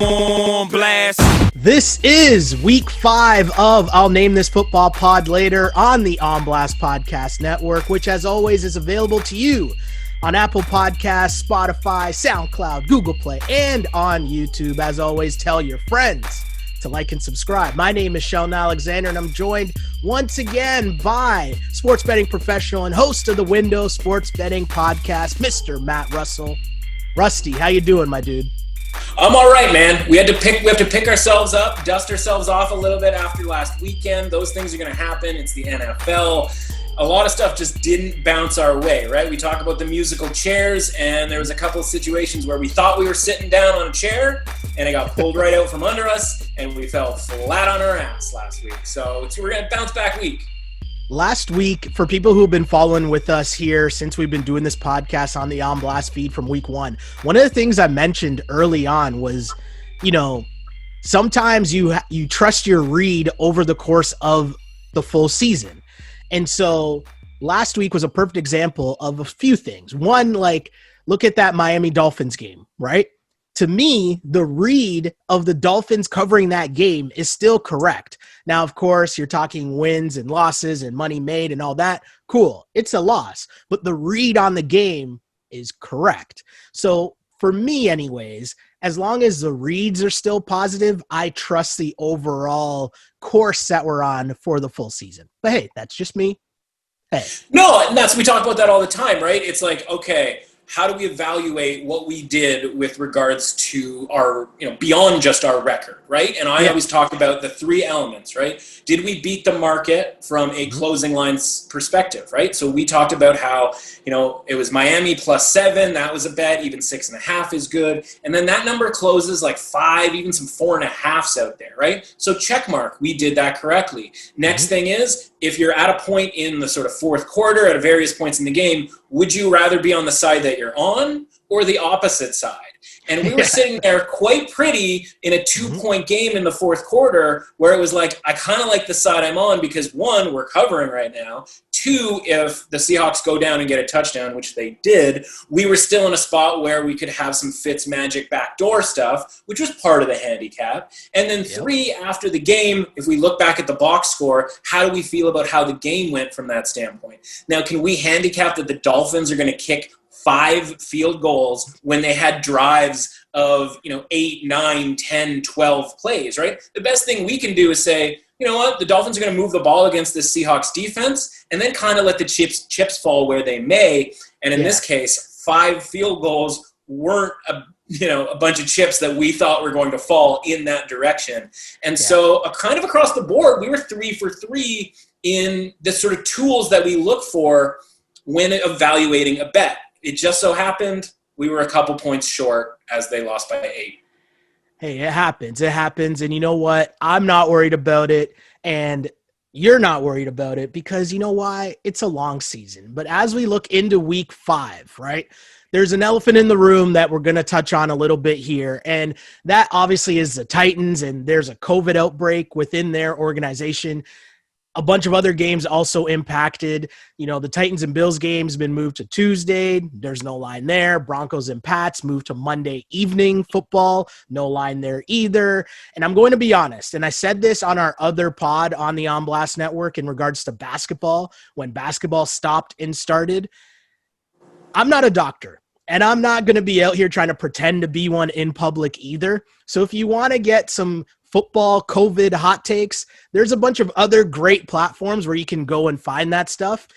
on blast. This is week 5 of I'll Name This Football Pod Later on the On Blast Podcast Network, which as always is available to you on Apple Podcasts, Spotify, SoundCloud, Google Play, and on YouTube. As always, tell your friends to like and subscribe. My name is Sheldon Alexander, and I'm joined once again by sports betting professional and host of the Window Sports Betting Podcast, Mr. Matt Russell. Rusty, how you doing, my dude? I'm all right, man. We have to pick ourselves up, dust ourselves off a little bit after last weekend. Those things are going to happen. It's the NFL. A lot of stuff just didn't bounce our way, right? We talk about the musical chairs, and there was a couple of situations where we thought we were sitting down on a chair, and it got pulled right out from under us, and we fell flat on our ass last week. So we're going to bounce back week. Last week, for people who have been following with us here since we've been doing this podcast on the On Blast feed from week 1, one of the things I mentioned early on was, sometimes you trust your read over the course of the full season. And so last week was a perfect example of a few things. One, look at that Miami Dolphins game, right? To me, the read of the Dolphins covering that game is still correct. Now, of course, you're talking wins and losses and money made and all that. Cool. It's a loss. But the read on the game is correct. So for me anyways, as long as the reads are still positive, I trust the overall course that we're on for the full season. But hey, that's just me. Hey. No, and we talk about that all the time, right? It's like, okay, how do we evaluate what we did with regards to our, beyond just our record, right? And I always talk about the 3 elements, right? Did we beat the market from a closing lines perspective, right? So we talked about how, it was Miami +7. That was a bet. Even 6.5 is good. And then that number closes like 5, even some 4.5s out there, right? So check mark, we did that correctly. Next thing is, if you're at a point in the sort of fourth quarter at various points in the game, would you rather be on the side that you're on or the opposite side? And we were sitting there quite pretty in a 2-point game in the fourth quarter where it was like, I kind of like the side I'm on because 1, we're covering right now. 2, if the Seahawks go down and get a touchdown, which they did, we were still in a spot where we could have some Fitz magic backdoor stuff, which was part of the handicap. And then 3, after the game, if we look back at the box score, how do we feel about how the game went from that standpoint? Now, can we handicap that the Dolphins are going to kick 5 field goals when they had drives of 8, 9, 10, 12 plays, right? The best thing we can do is say, you know what, the Dolphins are going to move the ball against this Seahawks defense and then kind of let the chips fall where they may. And in this case, 5 field goals weren't a bunch of chips that we thought were going to fall in that direction. And so kind of across the board, we were 3 for 3 in the sort of tools that we look for when evaluating a bet. It just so happened we were a couple points short as they lost by 8. Hey, it happens. It happens. And you know what? I'm not worried about it. And you're not worried about it because you know why? It's a long season. But as we look into week 5, right, there's an elephant in the room that we're going to touch on a little bit here. And that obviously is the Titans. And there's a COVID outbreak within their organization. A bunch of other games also impacted. The Titans and Bills games been moved to Tuesday. There's no line there. Broncos and Pats moved to Monday evening football. No line there either. And I'm going to be honest, and I said this on our other pod on the On Blast Network in regards to basketball, when basketball stopped and started. I'm not a doctor, and I'm not going to be out here trying to pretend to be one in public either. So if you want to get some football COVID hot takes, there's a bunch of other great platforms where you can go and find that stuff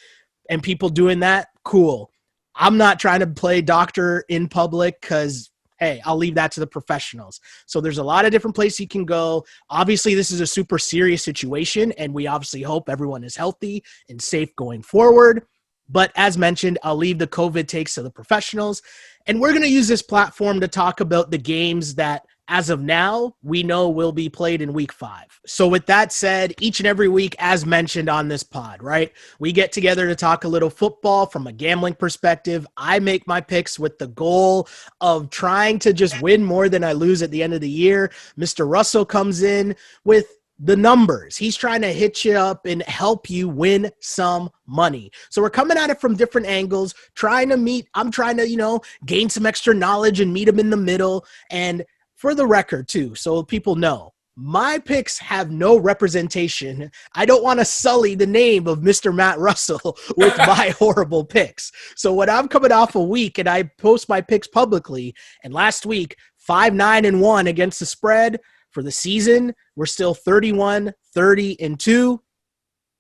and people doing that. Cool. I'm not trying to play doctor in public because, hey, I'll leave that to the professionals. So there's a lot of different places you can go. Obviously, this is a super serious situation, and we obviously hope everyone is healthy and safe going forward. But as mentioned, I'll leave the COVID takes to the professionals. And we're going to use this platform to talk about the games that, as of now, we know will be played in week 5. So with that said, each and every week, as mentioned on this pod, right, we get together to talk a little football from a gambling perspective. I make my picks with the goal of trying to just win more than I lose at the end of the year. Mr. Russell comes in with the numbers. He's trying to hit you up and help you win some money. So we're coming at it from different angles, I'm trying to, gain some extra knowledge and meet him in the middle. And for the record too, so people know, my picks have no representation. I don't want to sully the name of Mr. Matt Russell with my horrible picks. So when I'm coming off a week and I post my picks publicly, and last week, 5-9-1 against the spread for the season, we're still 31-30-2.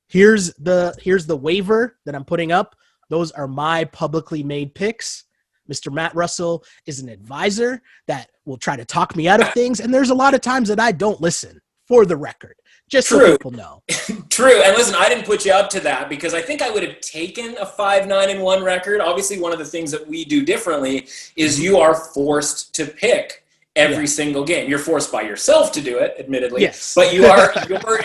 Here's the waiver that I'm putting up. Those are my publicly made picks. Mr. Matt Russell is an advisor that will try to talk me out of things, and there's a lot of times that I don't listen, for the record, just so people know. True, and listen, I didn't put you up to that because I think I would have taken a 5-9-1 record. Obviously, one of the things that we do differently is you are forced to pick every single game. You're forced by yourself to do it, admittedly. Yes. But your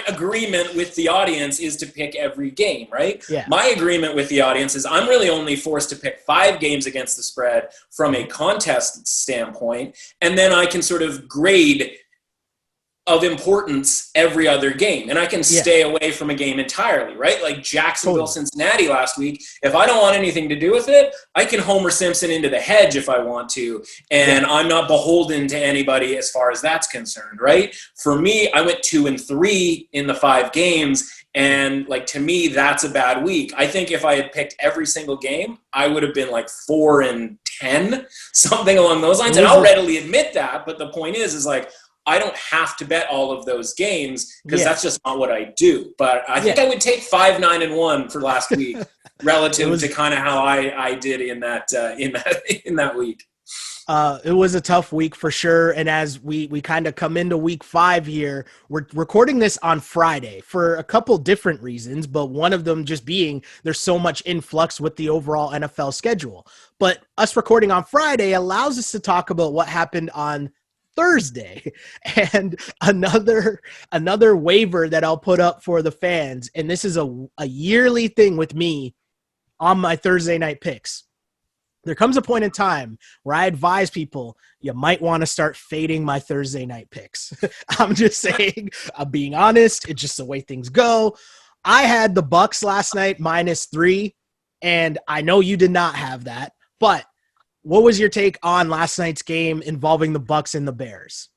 agreement with the audience is to pick every game, right? Yeah. My agreement with the audience is I'm really only forced to pick 5 games against the spread from a contest standpoint, and then I can sort of grade of importance every other game. And I can stay away from a game entirely, right? Like Jacksonville, Cincinnati last week. If I don't want anything to do with it, I can Homer Simpson into the hedge if I want to. And I'm not beholden to anybody as far as that's concerned, right? For me, I went 2-3 in the 5 games. And like, to me, that's a bad week. I think if I had picked every single game, I would have been like 4-10, something along those lines. And I'll readily admit that. But the point is like, I don't have to bet all of those games because that's just not what I do. But I think I would take 5-9-1 for last week relative to kind of how I did in that week. It was a tough week for sure. And as we kind of come into week 5 here, we're recording this on Friday for a couple different reasons, but one of them just being there's so much influx with the overall NFL schedule. But us recording on Friday allows us to talk about what happened on Thursday, and another waiver that I'll put up for the fans. And this is a yearly thing with me on my Thursday night picks. There comes a point in time where I advise people, you might want to start fading my Thursday night picks. I'm just saying, I'm being honest. It's just the way things go. I had the Bucs last night -3, and I know you did not have that, but what was your take on last night's game involving the Bucs and the Bears?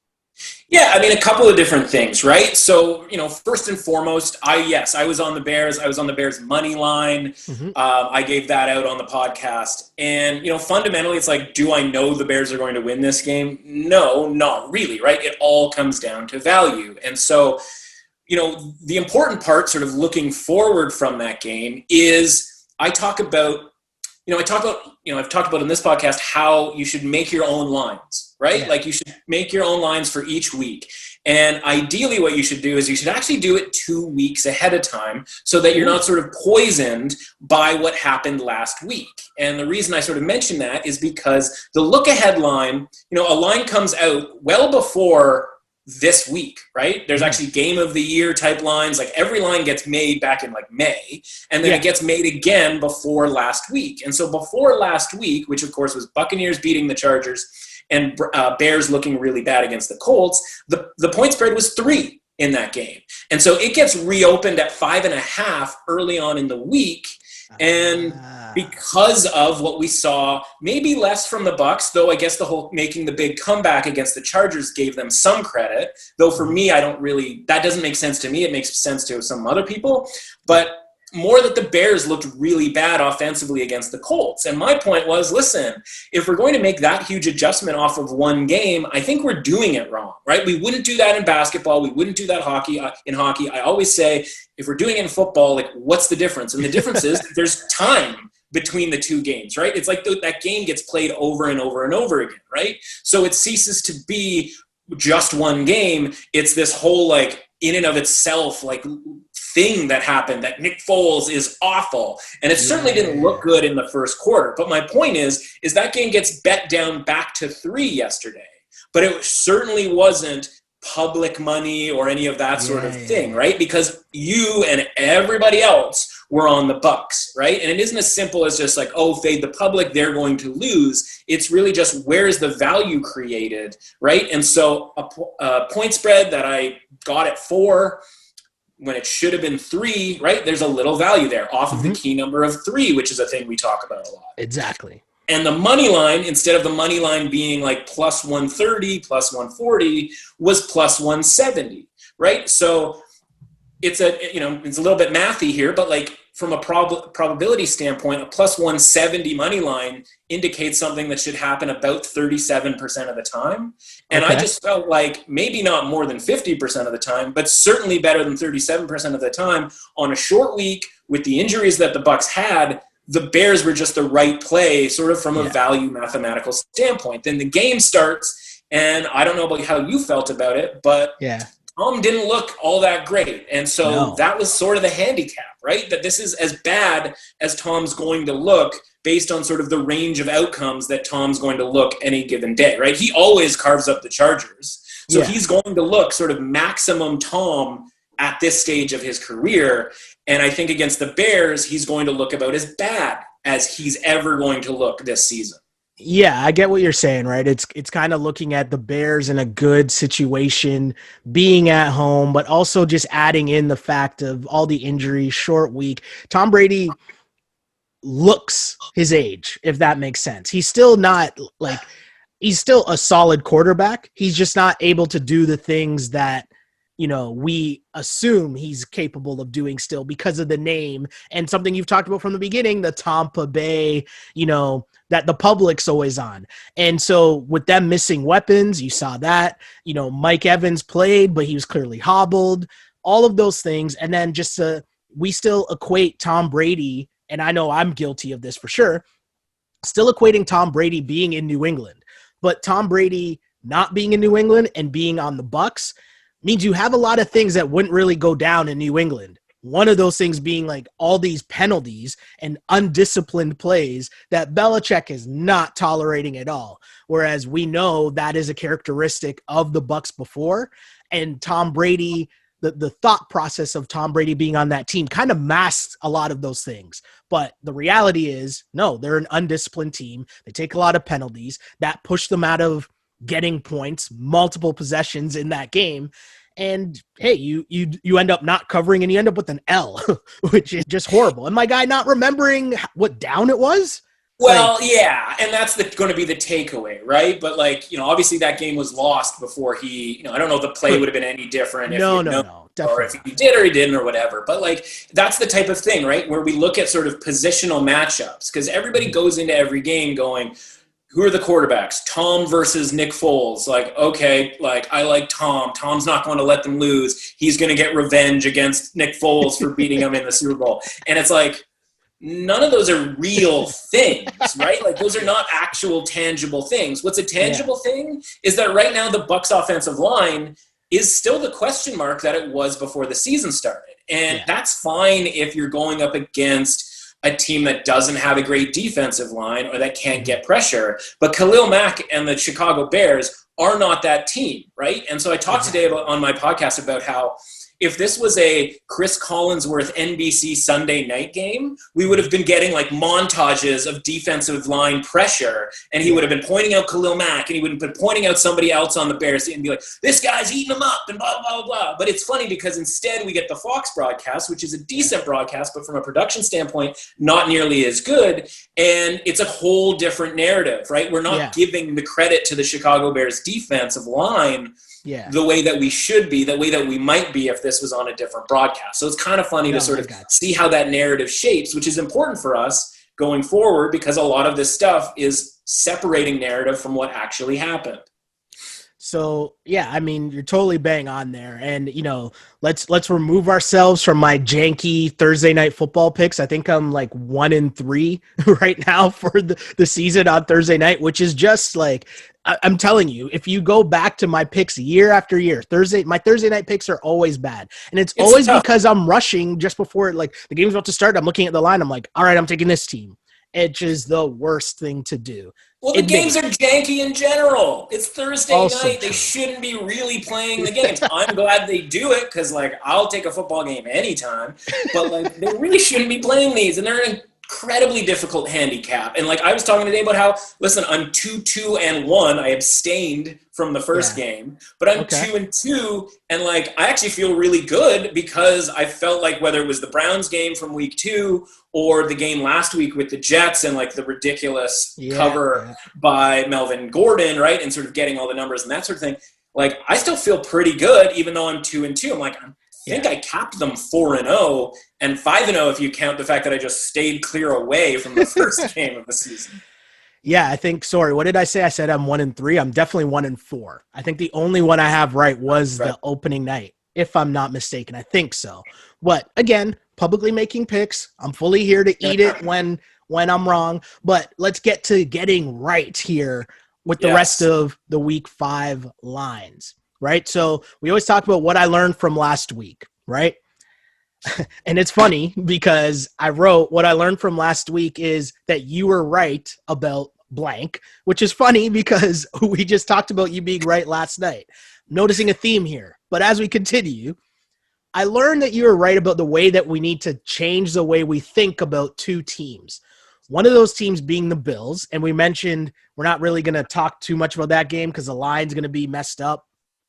Yeah, I mean, a couple of different things, right? So, first and foremost, I was on the Bears. I was on the Bears money line. I gave that out on the podcast. And, fundamentally, it's like, do I know the Bears are going to win this game? No, not really, right? It all comes down to value. And so, the important part sort of looking forward from that game is I've talked about in this podcast how you should make your own lines, right? Yeah. Like you should make your own lines for each week. And ideally what you should do is you should actually do it 2 weeks ahead of time so that you're not sort of poisoned by what happened last week. And the reason I sort of mention that is because the look ahead line, a line comes out well before this week, right? There's actually game of the year type lines. Like every line gets made back in like May, and then it gets made again before last week. And so before last week, which of course was Buccaneers beating the Chargers and Bears looking really bad against the Colts, the point spread was 3 in that game. And so it gets reopened at 5.5 early on in the week. And because of what we saw, maybe less from the Bucs, though I guess the whole making the big comeback against the Chargers gave them some credit. Though for me, that doesn't make sense to me. It makes sense to some other people. But more that the Bears looked really bad offensively against the Colts. And my point was, listen, if we're going to make that huge adjustment off of one game, I think we're doing it wrong, right? We wouldn't do that in basketball. We wouldn't do that in hockey. I always say, if we're doing it in football, like, what's the difference? And the difference is there's time between the 2 games, right? It's like that game gets played over and over and over again, right? So it ceases to be just one game. It's this whole, like, in and of itself, like, thing that happened that Nick Foles is awful. And it certainly didn't look good in the first quarter. But my point is that game gets bet down back to 3 yesterday. But it certainly wasn't public money or any of that sort of thing, right? Because you and everybody else were on the Bucs, right? And it isn't as simple as just like, oh, fade the public, they're going to lose. It's really just where is the value created, right? And so a point spread that I got at 4 when it should have been 3, right? There's a little value there off of the key number of 3, which is a thing we talk about a lot. Exactly. And the money line, instead of the money line being like plus 130, plus 140, was plus 170, right? So it's a little bit mathy here, but like from a probability standpoint, a plus 170 money line indicates something that should happen about 37% of the time. And I just felt like maybe not more than 50% of the time, but certainly better than 37% of the time on a short week with the injuries that the Bucs had. The Bears were just the right play, sort of from a value mathematical standpoint. Then the game starts, and I don't know about how you felt about it, but Tom didn't look all that great. And so that was sort of the handicap, right? That this is as bad as Tom's going to look based on sort of the range of outcomes that Tom's going to look any given day, right? He always carves up the Chargers. So he's going to look sort of maximum Tom at this stage of his career. And I think against the Bears, he's going to look about as bad as he's ever going to look this season. Yeah, I get what you're saying, right? It's kind of looking at the Bears in a good situation, being at home, but also just adding in the fact of all the injuries, short week. Tom Brady looks his age, if that makes sense. He's still not like – he's still a solid quarterback. He's just not able to do the things that – we assume he's capable of doing still because of the name and something you've talked about from the beginning, the Tampa Bay, that the public's always on. And so with them missing weapons, you saw that, Mike Evans played, but he was clearly hobbled, all of those things. And then just we still equate Tom Brady, and I know I'm guilty of this for sure, still equating Tom Brady being in New England, but Tom Brady not being in New England and being on the Bucs means you have a lot of things that wouldn't really go down in New England. One of those things being like all these penalties and undisciplined plays that Belichick is not tolerating at all. Whereas we know that is a characteristic of the Bucs before. And Tom Brady, the thought process of Tom Brady being on that team kind of masks a lot of those things. But the reality is, no, they're an undisciplined team. They take a lot of penalties that push them out of getting points, multiple possessions in that game. And hey, you end up not covering and you end up with an L, which is just horrible. And my guy not remembering what down it was. Well, yeah, and that's going to be the takeaway, right? But obviously that game was lost before he, I don't know if the play would have been any different. No, definitely. Or if he did or he didn't or whatever. But that's the type of thing, right? Where we look at sort of positional matchups because everybody goes into every game going, who are the quarterbacks? Tom versus Nick Foles. I like Tom. Tom's not going to let them lose. He's going to get revenge against Nick Foles for beating him in the Super Bowl. And it's like, none of those are real things, right? Those are not actual tangible things. What's a tangible thing is that right now the Bucs offensive line is still the question mark that it was before the season started. And that's fine if you're going up against a team that doesn't have a great defensive line or that can't get pressure. But Khalil Mack and the Chicago Bears are not that team, right? And so I talked today on my podcast about how if this was a Chris Collinsworth NBC Sunday night game, we would have been getting montages of defensive line pressure, and he would have been pointing out Khalil Mack, and he would have been pointing out somebody else on the Bears and be like, this guy's eating them up, and blah, blah, blah. But it's funny because instead we get the Fox broadcast, which is a decent broadcast, but from a production standpoint, not nearly as good, and it's a whole different narrative, right? We're not giving the credit to the Chicago Bears defensive line the way that we should be, the way that we might be if this was on a different broadcast. So it's kind of funny to sort of see how that narrative shapes, which is important for us going forward because a lot of this stuff is separating narrative from what actually happened. So, you're totally bang on there. And, let's remove ourselves from my janky Thursday night football picks. I think I'm 1-3 right now for the season on Thursday night, which is just I'm telling you, if you go back to my picks year after year, my Thursday night picks are always bad. And it's always tough because I'm rushing just before the game's about to start. I'm looking at the line. I'm like, all right, I'm taking this team. It's just the worst thing to do. Well, the games are janky in general. It's Thursday night. They shouldn't be really playing the games. I'm glad they do it because, I'll take a football game anytime. But, they really shouldn't be playing these. And they're in incredibly difficult handicap. And like I was talking today about how, listen, I'm 2-2-1. I abstained from the first game, but I'm 2-2, and like I actually feel really good because I felt like whether it was the Browns game from week 2 or the game last week with the Jets and like the ridiculous cover by Melvin Gordon, right, and sort of getting all the numbers and that sort of thing. Like I still feel pretty good even though I'm 2-2. I'm like I think I capped them 4-0 and 5-0 if you count the fact that I just stayed clear away from the first game of the season. Yeah, I think, sorry, what did I say? I said I'm 1-3. I'm definitely 1-4. I think the only one I have right was the opening night, if I'm not mistaken. I think so. But again, publicly making picks. I'm fully here to eat it when I'm wrong. But let's get to getting right here with the rest of the week 5 lines. Right? So we always talk about what I learned from last week, right? And it's funny because I wrote what I learned from last week is that you were right about blank, which is funny because we just talked about you being right last night. Noticing a theme here. But as we continue, I learned that you were right about the way that we need to change the way we think about 2 teams. One of those teams being the Bills. And we mentioned we're not really going to talk too much about that game because the line's going to be messed up.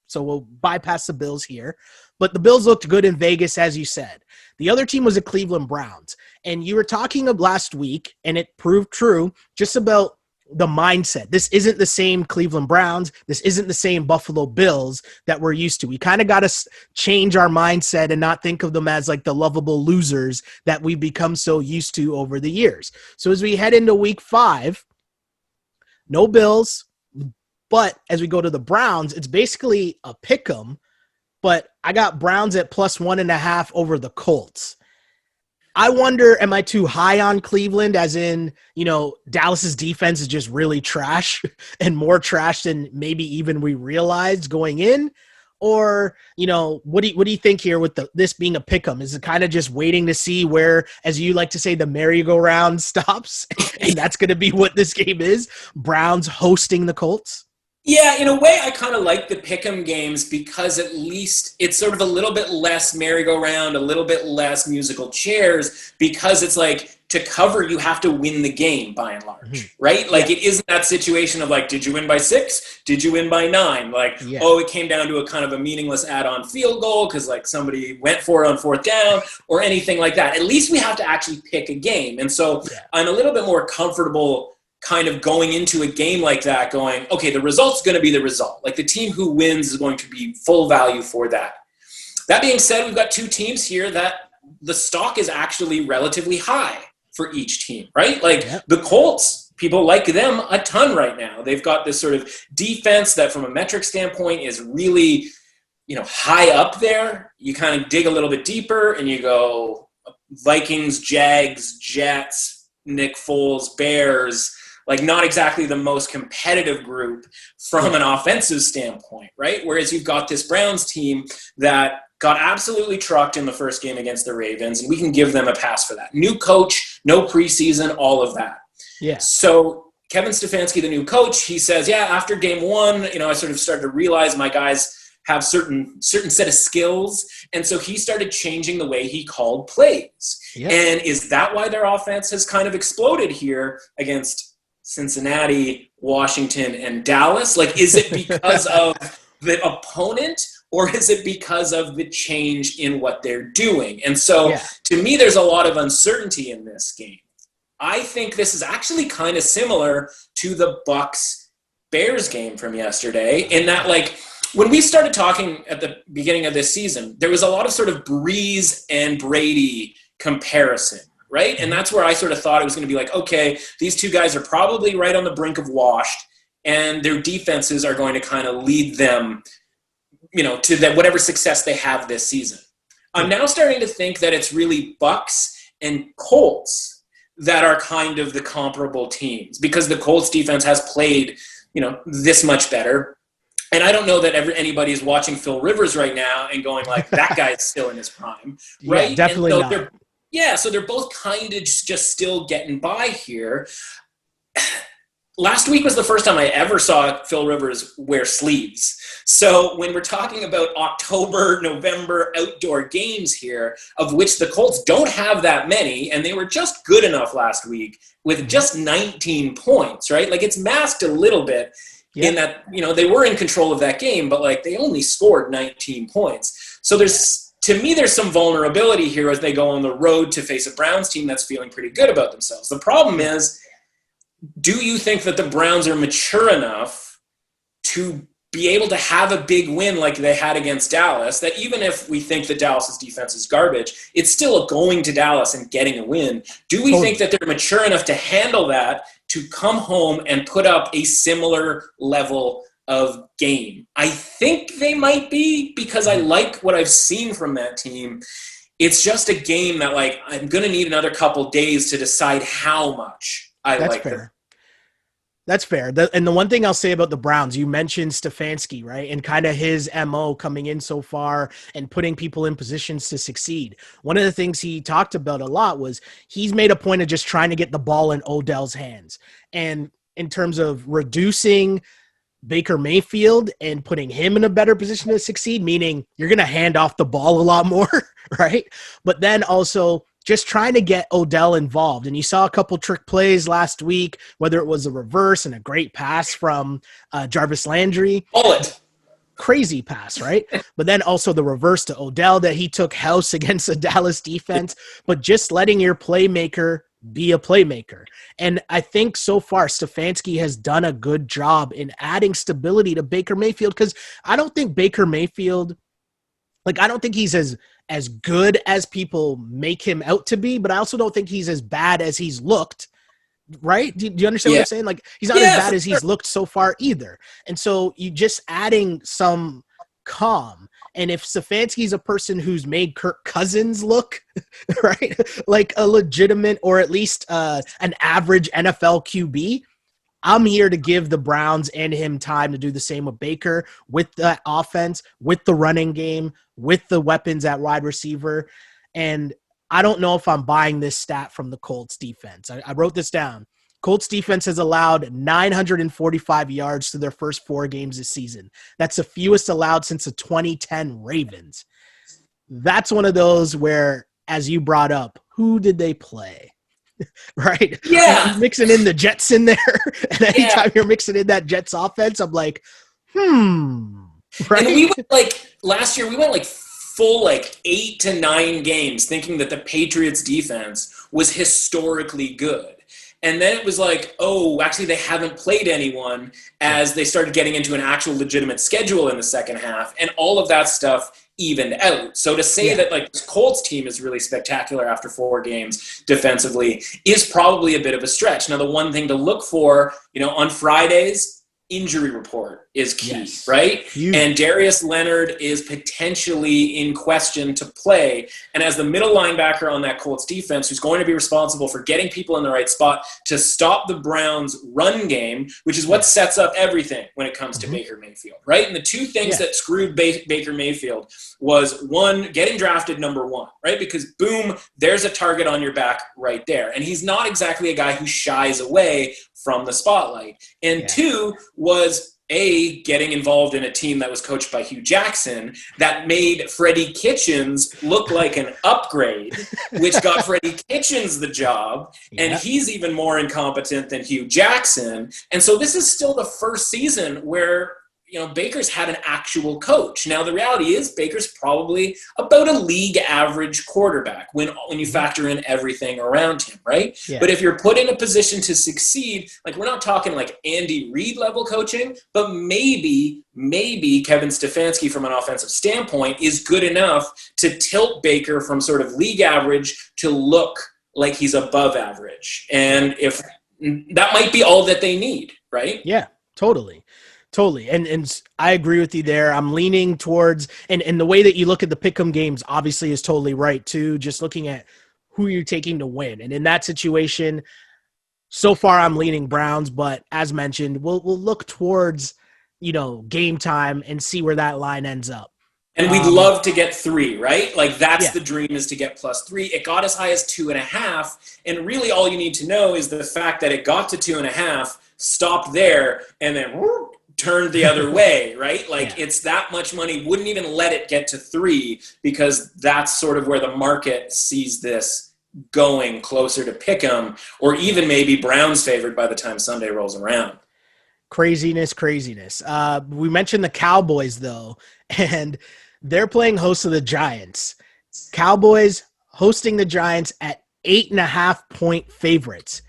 So we'll bypass the Bills here. But the Bills looked good in Vegas, as you said. The other team was the Cleveland Browns. And you were talking of last week, and it proved true, just about the mindset. This isn't the same Cleveland Browns. This isn't the same Buffalo Bills that we're used to. We kind of got to change our mindset and not think of them as like the lovable losers that we've become so used to over the years. So as we head into week 5, no Bills. But as we go to the Browns, it's basically a pick 'em, but I got Browns at +1.5 over the Colts. I wonder, am I too high on Cleveland, as in, Dallas's defense is just really trash and more trash than maybe even we realized going in? Or, what do you think here with this being a pick 'em? Is it kind of just waiting to see where, as you like to say, the merry-go-round stops? And that's going to be what this game is? Browns hosting the Colts? Yeah, in a way, I kind of like the pick'em games because at least it's sort of a little bit less merry-go-round, a little bit less musical chairs, because it's like to cover, you have to win the game by and large, right? Like it isn't that situation of like, did you win by 6? Did you win by 9? Like, it came down to a kind of a meaningless add-on field goal because like somebody went for it on 4th down or anything like that. At least we have to actually pick a game. And so I'm a little bit more comfortable kind of going into a game like that going, okay, the result's going to be the result. Like the team who wins is going to be full value for that. That being said, we've got 2 teams here that the stock is actually relatively high for each team, right? Like the Colts, people like them a ton right now. They've got this sort of defense that from a metric standpoint is really, high up there. You kind of dig a little bit deeper and you go Vikings, Jags, Jets, Nick Foles, Bears, like not exactly the most competitive group from an offensive standpoint, right? Whereas you've got this Browns team that got absolutely trucked in the first game against the Ravens, and we can give them a pass for that. New coach, no preseason, all of that. Yeah. So Kevin Stefanski, the new coach, he says, after game 1, I sort of started to realize my guys have certain set of skills, and so he started changing the way he called plays. Yeah. And is that why their offense has kind of exploded here against Cincinnati, Washington, and Dallas? Like, is it because of the opponent, or is it because of the change in what they're doing? And so, to me, there's a lot of uncertainty in this game. I think this is actually kind of similar to the Bucs-Bears game from yesterday, in that, like, when we started talking at the beginning of this season, there was a lot of sort of Breeze and Brady comparison. Right? And that's where I sort of thought it was going to be like, okay, these 2 guys are probably right on the brink of washed, and their defenses are going to kind of lead them, to that whatever success they have this season. I'm now starting to think that it's really Bucs and Colts that are kind of the comparable teams, because the Colts defense has played, this much better. And I don't know that anybody's watching Phil Rivers right now and going like, that guy's still in his prime, right? Yeah, definitely and so not. so they're both kind of just still getting by here. last week was the first time I ever saw Phil Rivers wear sleeves. So when we're talking about October, November outdoor games here, of which the Colts don't have that many, and they were just good enough last week with just 19 points, right? Like, it's masked a little bit in that, they were in control of that game, but like they only scored 19 points. So to me, there's some vulnerability here as they go on the road to face a Browns team that's feeling pretty good about themselves. The problem is, do you think that the Browns are mature enough to be able to have a big win like they had against Dallas, that even if we think that Dallas's defense is garbage, it's still going to Dallas and getting a win? Do we think that they're mature enough to handle that, to come home and put up a similar level of game? I think they might be, because I like what I've seen from that team. It's just a game that, like, I'm going to need another couple days to decide how much I like them. That's fair. And the one thing I'll say about the Browns, you mentioned Stefanski, right? And kind of his MO coming in so far and putting people in positions to succeed. One of the things he talked about a lot was he's made a point of just trying to get the ball in Odell's hands. And in terms of reducing Baker Mayfield and putting him in a better position to succeed, meaning you're going to hand off the ball a lot more, right? But then also just trying to get Odell involved. And you saw a couple trick plays last week, whether it was a reverse and a great pass from Jarvis Landry. Crazy pass, right? But then also the reverse to Odell that he took house against the Dallas defense, but just letting your playmaker be a playmaker. And I think so far Stefanski has done a good job in adding stability to Baker Mayfield, because I don't think Baker Mayfield, I don't think he's as good as people make him out to be, but I also don't think he's as bad as he's looked, right? Do you understand what I'm saying? Like, he's not as bad as he's looked so far either. And so you just adding some calm. And if Stefanski's a person who's made Kirk Cousins look, right, like a legitimate or at least an average NFL QB, I'm here to give the Browns and him time to do the same with Baker, with the offense, with the running game, with the weapons at wide receiver. And I don't know if I'm buying this stat from the Colts defense. I wrote this down. Colts defense has allowed 945 yards through their first 4 games this season. That's the fewest allowed since the 2010 Ravens. That's one of those where, as you brought up, who did they play? Right? Yeah. Mixing in the Jets in there. And anytime you're mixing in that Jets offense, I'm like, Right? And we went last year, we went full 8 to 9 games thinking that the Patriots defense was historically good. And then it was like, oh, actually they haven't played anyone, as they started getting into an actual legitimate schedule in the second half. And all of that stuff evened out. So to say that this Colts team is really spectacular after 4 games defensively is probably a bit of a stretch. Now, the one thing to look for, on Fridays, injury report is key, right? Huge. And Darius Leonard is potentially in question to play. And as the middle linebacker on that Colts defense, who's going to be responsible for getting people in the right spot to stop the Browns' run game, which is what sets up everything when it comes to Baker Mayfield, right? And the two things that screwed Baker Mayfield was, one, getting drafted number 1, right? Because boom, there's a target on your back right there. And he's not exactly a guy who shies away from the spotlight. And 2 was getting involved in a team that was coached by Hugh Jackson that made Freddie Kitchens look like an upgrade, which got Freddie Kitchens the job, and he's even more incompetent than Hugh Jackson. And so this is still the first season where Baker's had an actual coach. Now, the reality is Baker's probably about a league average quarterback when you factor in everything around him, right? Yeah. But if you're put in a position to succeed, we're not talking Andy Reid level coaching, but maybe Kevin Stefanski from an offensive standpoint is good enough to tilt Baker from sort of league average to look like he's above average. And if that might be all that they need, right? Yeah, totally. And I agree with you there. I'm leaning towards, and the way that you look at the pick'em games obviously is totally right too, just looking at who you're taking to win. And in that situation, so far I'm leaning Browns, but as mentioned, we'll look towards, game time and see where that line ends up. And we'd love to get 3, right? Like that's Yeah. the dream, is to get +3. It got as high as 2.5. And really all you need to know is the fact that it got to 2.5, stopped there, and then whoop, turned the other way, right? Like it's that much money. Wouldn't even let it get to 3 because that's sort of where the market sees this going closer to pick'em, or even maybe Browns favored by the time Sunday rolls around. Craziness. We mentioned the Cowboys though, and they're playing host to the Giants. Cowboys hosting the Giants at 8.5-point favorites.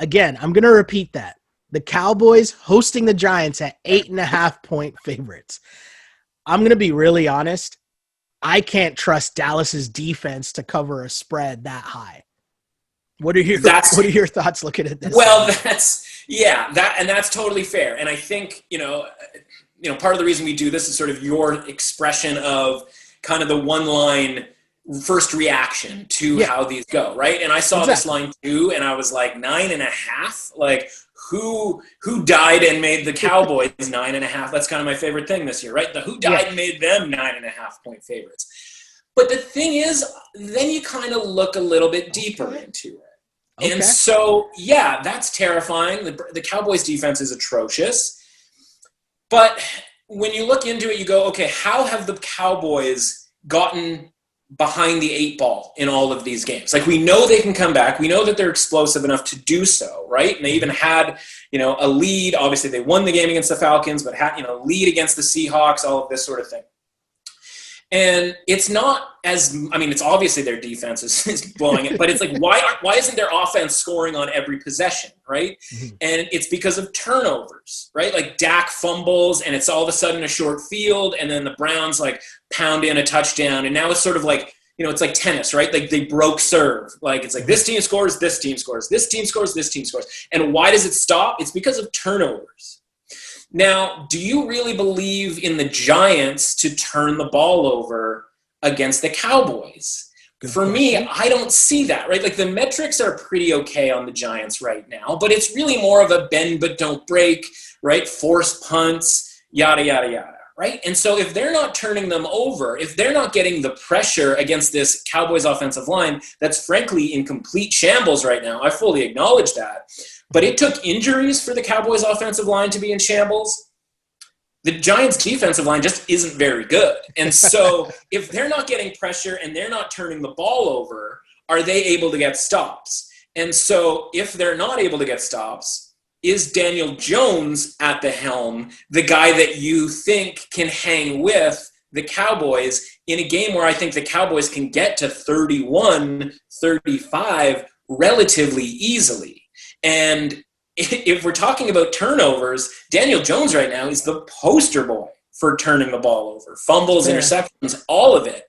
Again, I'm going to repeat that. The Cowboys hosting the Giants at 8.5-point favorites. I'm going to be really honest. I can't trust Dallas's defense to cover a spread that high. What are your thoughts looking at this? Well, that's totally fair. And I think, part of the reason we do this is sort of your expression of kind of the one line first reaction to how these go, right? And I saw this line too, and I was like 9.5. Like who died and made the Cowboys 9.5? That's kind of my favorite thing this year, right? The who died and made them 9.5-point favorites. But the thing is, then you kind of look a little bit deeper into it. Okay. And so, that's terrifying. The Cowboys defense is atrocious. But when you look into it, you go, okay, how have the Cowboys gotten behind the 8 ball in all of these games? Like, we know they can come back. We know that they're explosive enough to do so, right? And they even had, a lead. Obviously, they won the game against the Falcons, but had, lead against the Seahawks, all of this sort of thing. And it's not it's obviously their defense is blowing it, but it's like, why isn't their offense scoring on every possession, right? Mm-hmm. And it's because of turnovers, right? Like Dak fumbles and it's all of a sudden a short field, and then the Browns like pound in a touchdown, and now it's sort of like, it's like tennis, right? Like they broke serve. Like it's like this team scores, this team scores, this team scores, this team scores. And why does it stop? It's because of turnovers. Now, do you really believe in the Giants to turn the ball over against the Cowboys? For me, I don't see that, right? Like the metrics are pretty okay on the Giants right now, but it's really more of a bend but don't break, right? Forced punts, yada, yada, yada, right? And so if they're not turning them over, if they're not getting the pressure against this Cowboys offensive line that's frankly in complete shambles right now, I fully acknowledge that. But it took injuries for the Cowboys offensive line to be in shambles. The Giants defensive line just isn't very good. And so if they're not getting pressure and they're not turning the ball over, are they able to get stops? And so if they're not able to get stops, is Daniel Jones at the helm the guy that you think can hang with the Cowboys in a game where I think the Cowboys can get to 31-35 relatively easily? And if we're talking about turnovers, Daniel Jones right now is the poster boy for turning the ball over. Fumbles, interceptions, all of it.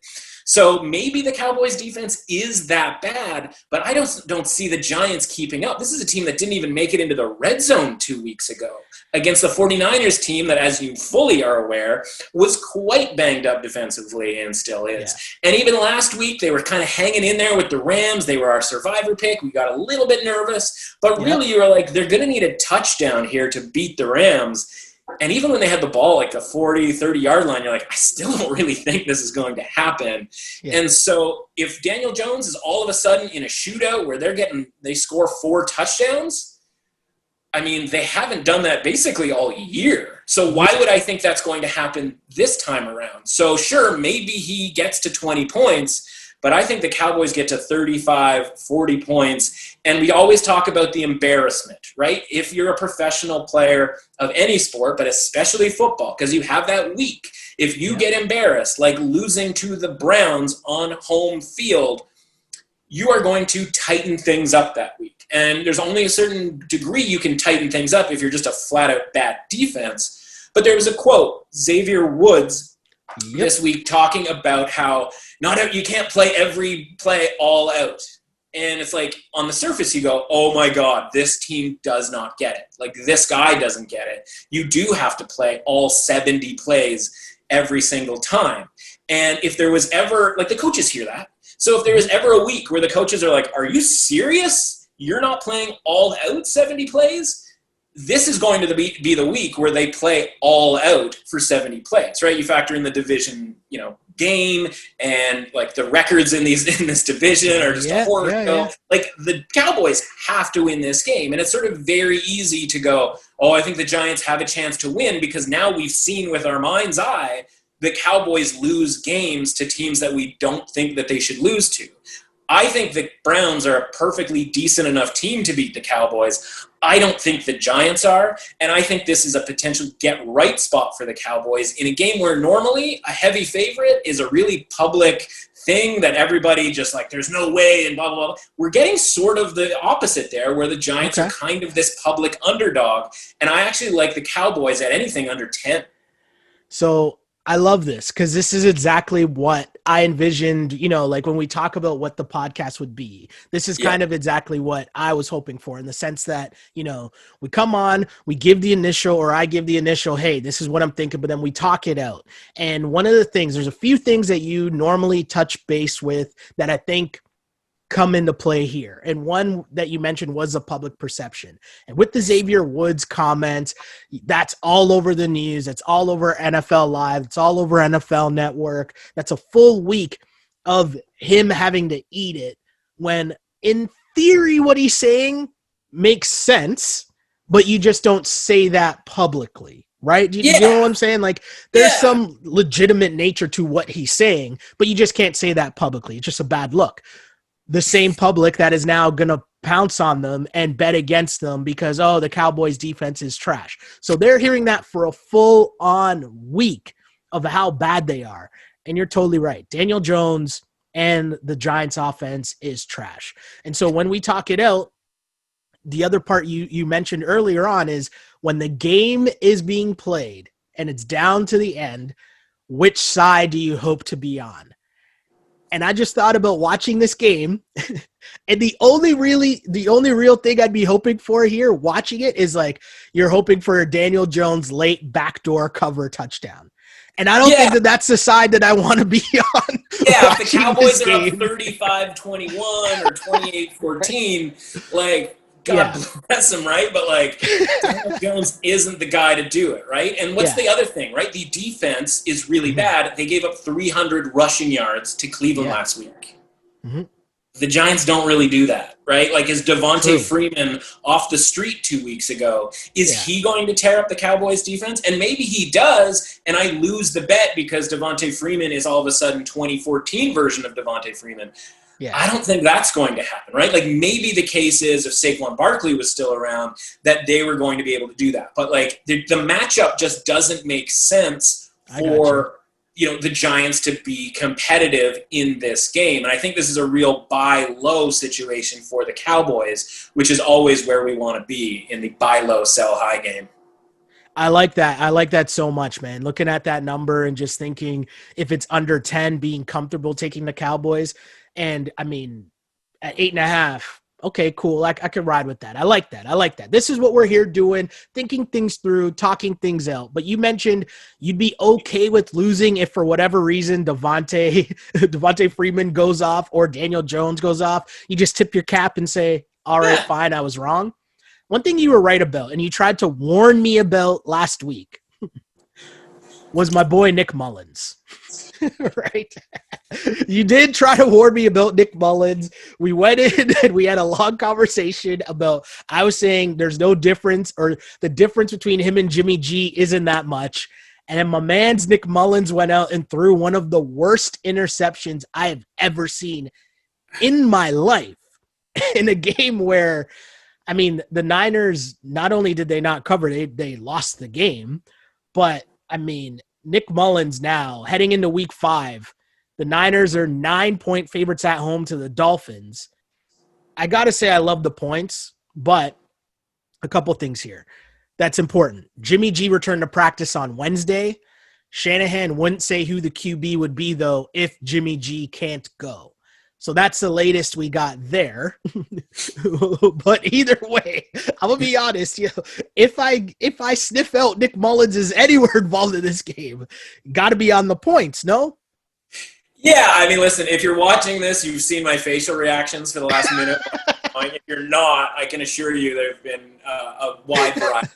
So maybe the Cowboys defense is that bad, but I don't see the Giants keeping up. This is a team that didn't even make it into the red zone 2 weeks ago against the 49ers team that, as you fully are aware, was quite banged up defensively and still is. Yeah. And even last week, they were kind of hanging in there with the Rams. They were our survivor pick. We got a little bit nervous, but really you were like, they're going to need a touchdown here to beat the Rams. And even when they had the ball like the 40, 30-yard line, you're like, I still don't really think this is going to happen. Yeah. And so if Daniel Jones is all of a sudden in a shootout where they score 4 touchdowns, I mean, they haven't done that basically all year. So why would I think that's going to happen this time around? So sure, maybe he gets to 20 points, but I think the Cowboys get to 35, 40 points. And we always talk about the embarrassment, right? If you're a professional player of any sport, but especially football, because you have that week. If you get embarrassed, like losing to the Browns on home field, you are going to tighten things up that week. And there's only a certain degree you can tighten things up if you're just a flat-out bad defense. But there was a quote, Xavier Woods, this week talking about how you can't play every play all out. And it's like, on the surface, you go, oh my God, this team does not get it. Like, this guy doesn't get it. You do have to play all 70 plays every single time. And if there was ever, like, the coaches hear that. So if there was ever a week where the coaches are like, are you serious? You're not playing all out 70 plays? this is going to be the week where they play all out for 70 plays, right? You factor in the division, game, and like the records in this division are just a horror show. Yeah. Like the Cowboys have to win this game, and it's sort of very easy to go, oh, I think the Giants have a chance to win, because now we've seen with our mind's eye the Cowboys lose games to teams that we don't think that they should lose to. I think the Browns are a perfectly decent enough team to beat the Cowboys. I don't think the Giants are, and I think this is a potential get-right spot for the Cowboys in a game where normally a heavy favorite is a really public thing that everybody just like, there's no way, and blah, blah, blah. We're getting sort of the opposite there, where the Giants are kind of this public underdog, and I actually like the Cowboys at anything under 10. So I love this, because this is exactly what I envisioned, like when we talk about what the podcast would be. This is kind of exactly what I was hoping for, in the sense that, we come on, we give the initial, or I give the initial, hey, this is what I'm thinking, but then we talk it out. And one of the things, there's a few things that you normally touch base with that I think come into play here. And one that you mentioned was the public perception. And with the Xavier Woods comment, that's all over the news. It's all over NFL Live. It's all over NFL Network. That's a full week of him having to eat it, when in theory what he's saying makes sense, but you just don't say that publicly. Right? Do you know what I'm saying? Like, there's some legitimate nature to what he's saying, but you just can't say that publicly. It's just a bad look. The same public that is now going to pounce on them and bet against them because, the Cowboys defense is trash. So they're hearing that for a full-on week of how bad they are. And you're totally right. Daniel Jones and the Giants offense is trash. And so when we talk it out, the other part you mentioned earlier on is when the game is being played and it's down to the end, which side do you hope to be on? And I just thought about watching this game, and the only real thing I'd be hoping for here watching it is like, you're hoping for a Daniel Jones late backdoor cover touchdown. And I don't think that that's the side that I want to be on. Yeah, if the Cowboys are up 35-21 or 28-14, like, God bless him, right? But like, Daniel Jones isn't the guy to do it, right? And what's the other thing, right? The defense is really bad. They gave up 300 rushing yards to Cleveland last week. Mm-hmm. The Giants don't really do that, right? Like, is Devontae Freeman off the street 2 weeks ago? Is he going to tear up the Cowboys defense? And maybe he does, and I lose the bet because Devontae Freeman is all of a sudden 2014 version of Devontae Freeman. Yeah. I don't think that's going to happen, right? Like, maybe the case is, if Saquon Barkley was still around, that they were going to be able to do that. But like, the matchup just doesn't make sense for the Giants to be competitive in this game. And I think this is a real buy low situation for the Cowboys, which is always where we want to be, in the buy low, sell high game. I like that. I like that so much, man. Looking at that number and just thinking, if it's under 10, being comfortable taking the Cowboys. And I mean, at 8.5, okay, cool. I could ride with that. I like that. This is what we're here doing, thinking things through, talking things out. But you mentioned you'd be okay with losing if, for whatever reason, Devontae Freeman goes off or Daniel Jones goes off. You just tip your cap and say, all right, fine, I was wrong. One thing you were right about, and you tried to warn me about last week, was my boy Nick Mullins. Right? You did try to warn me about Nick Mullins. We went in and we had a long conversation about, I was saying there's no difference, or the difference between him and Jimmy G isn't that much. And then my man's Nick Mullins went out and threw one of the worst interceptions I have ever seen in my life, in a game where, I mean, the Niners, not only did they not cover, they lost the game. But, I mean, Nick Mullins now, heading into week 5, the Niners are 9-point favorites at home to the Dolphins. I got to say I love the points, but a couple things here that's important. Jimmy G returned to practice on Wednesday. Shanahan wouldn't say who the QB would be, though, if Jimmy G can't go. So that's the latest we got there. But either way, I'm gonna be honest. If I sniff out Nick Mullins is anywhere involved in this game, got to be on the points, no? Yeah, I mean, listen. If you're watching this, you've seen my facial reactions for the last minute. If you're not, I can assure you there have been a wide variety.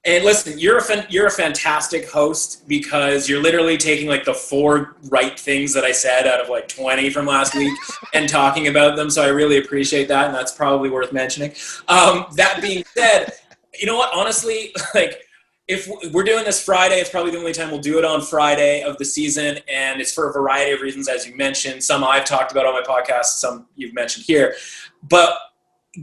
And listen, you're a fantastic host because you're literally taking like the 4 right things that I said out of like 20 from last week and talking about them. So I really appreciate that, and that's probably worth mentioning. That being said, you know what? Honestly, like if we're doing this Friday, it's probably the only time we'll do it on Friday of the season, and it's for a variety of reasons, as you mentioned. Some I've talked about on my podcast, some you've mentioned here, but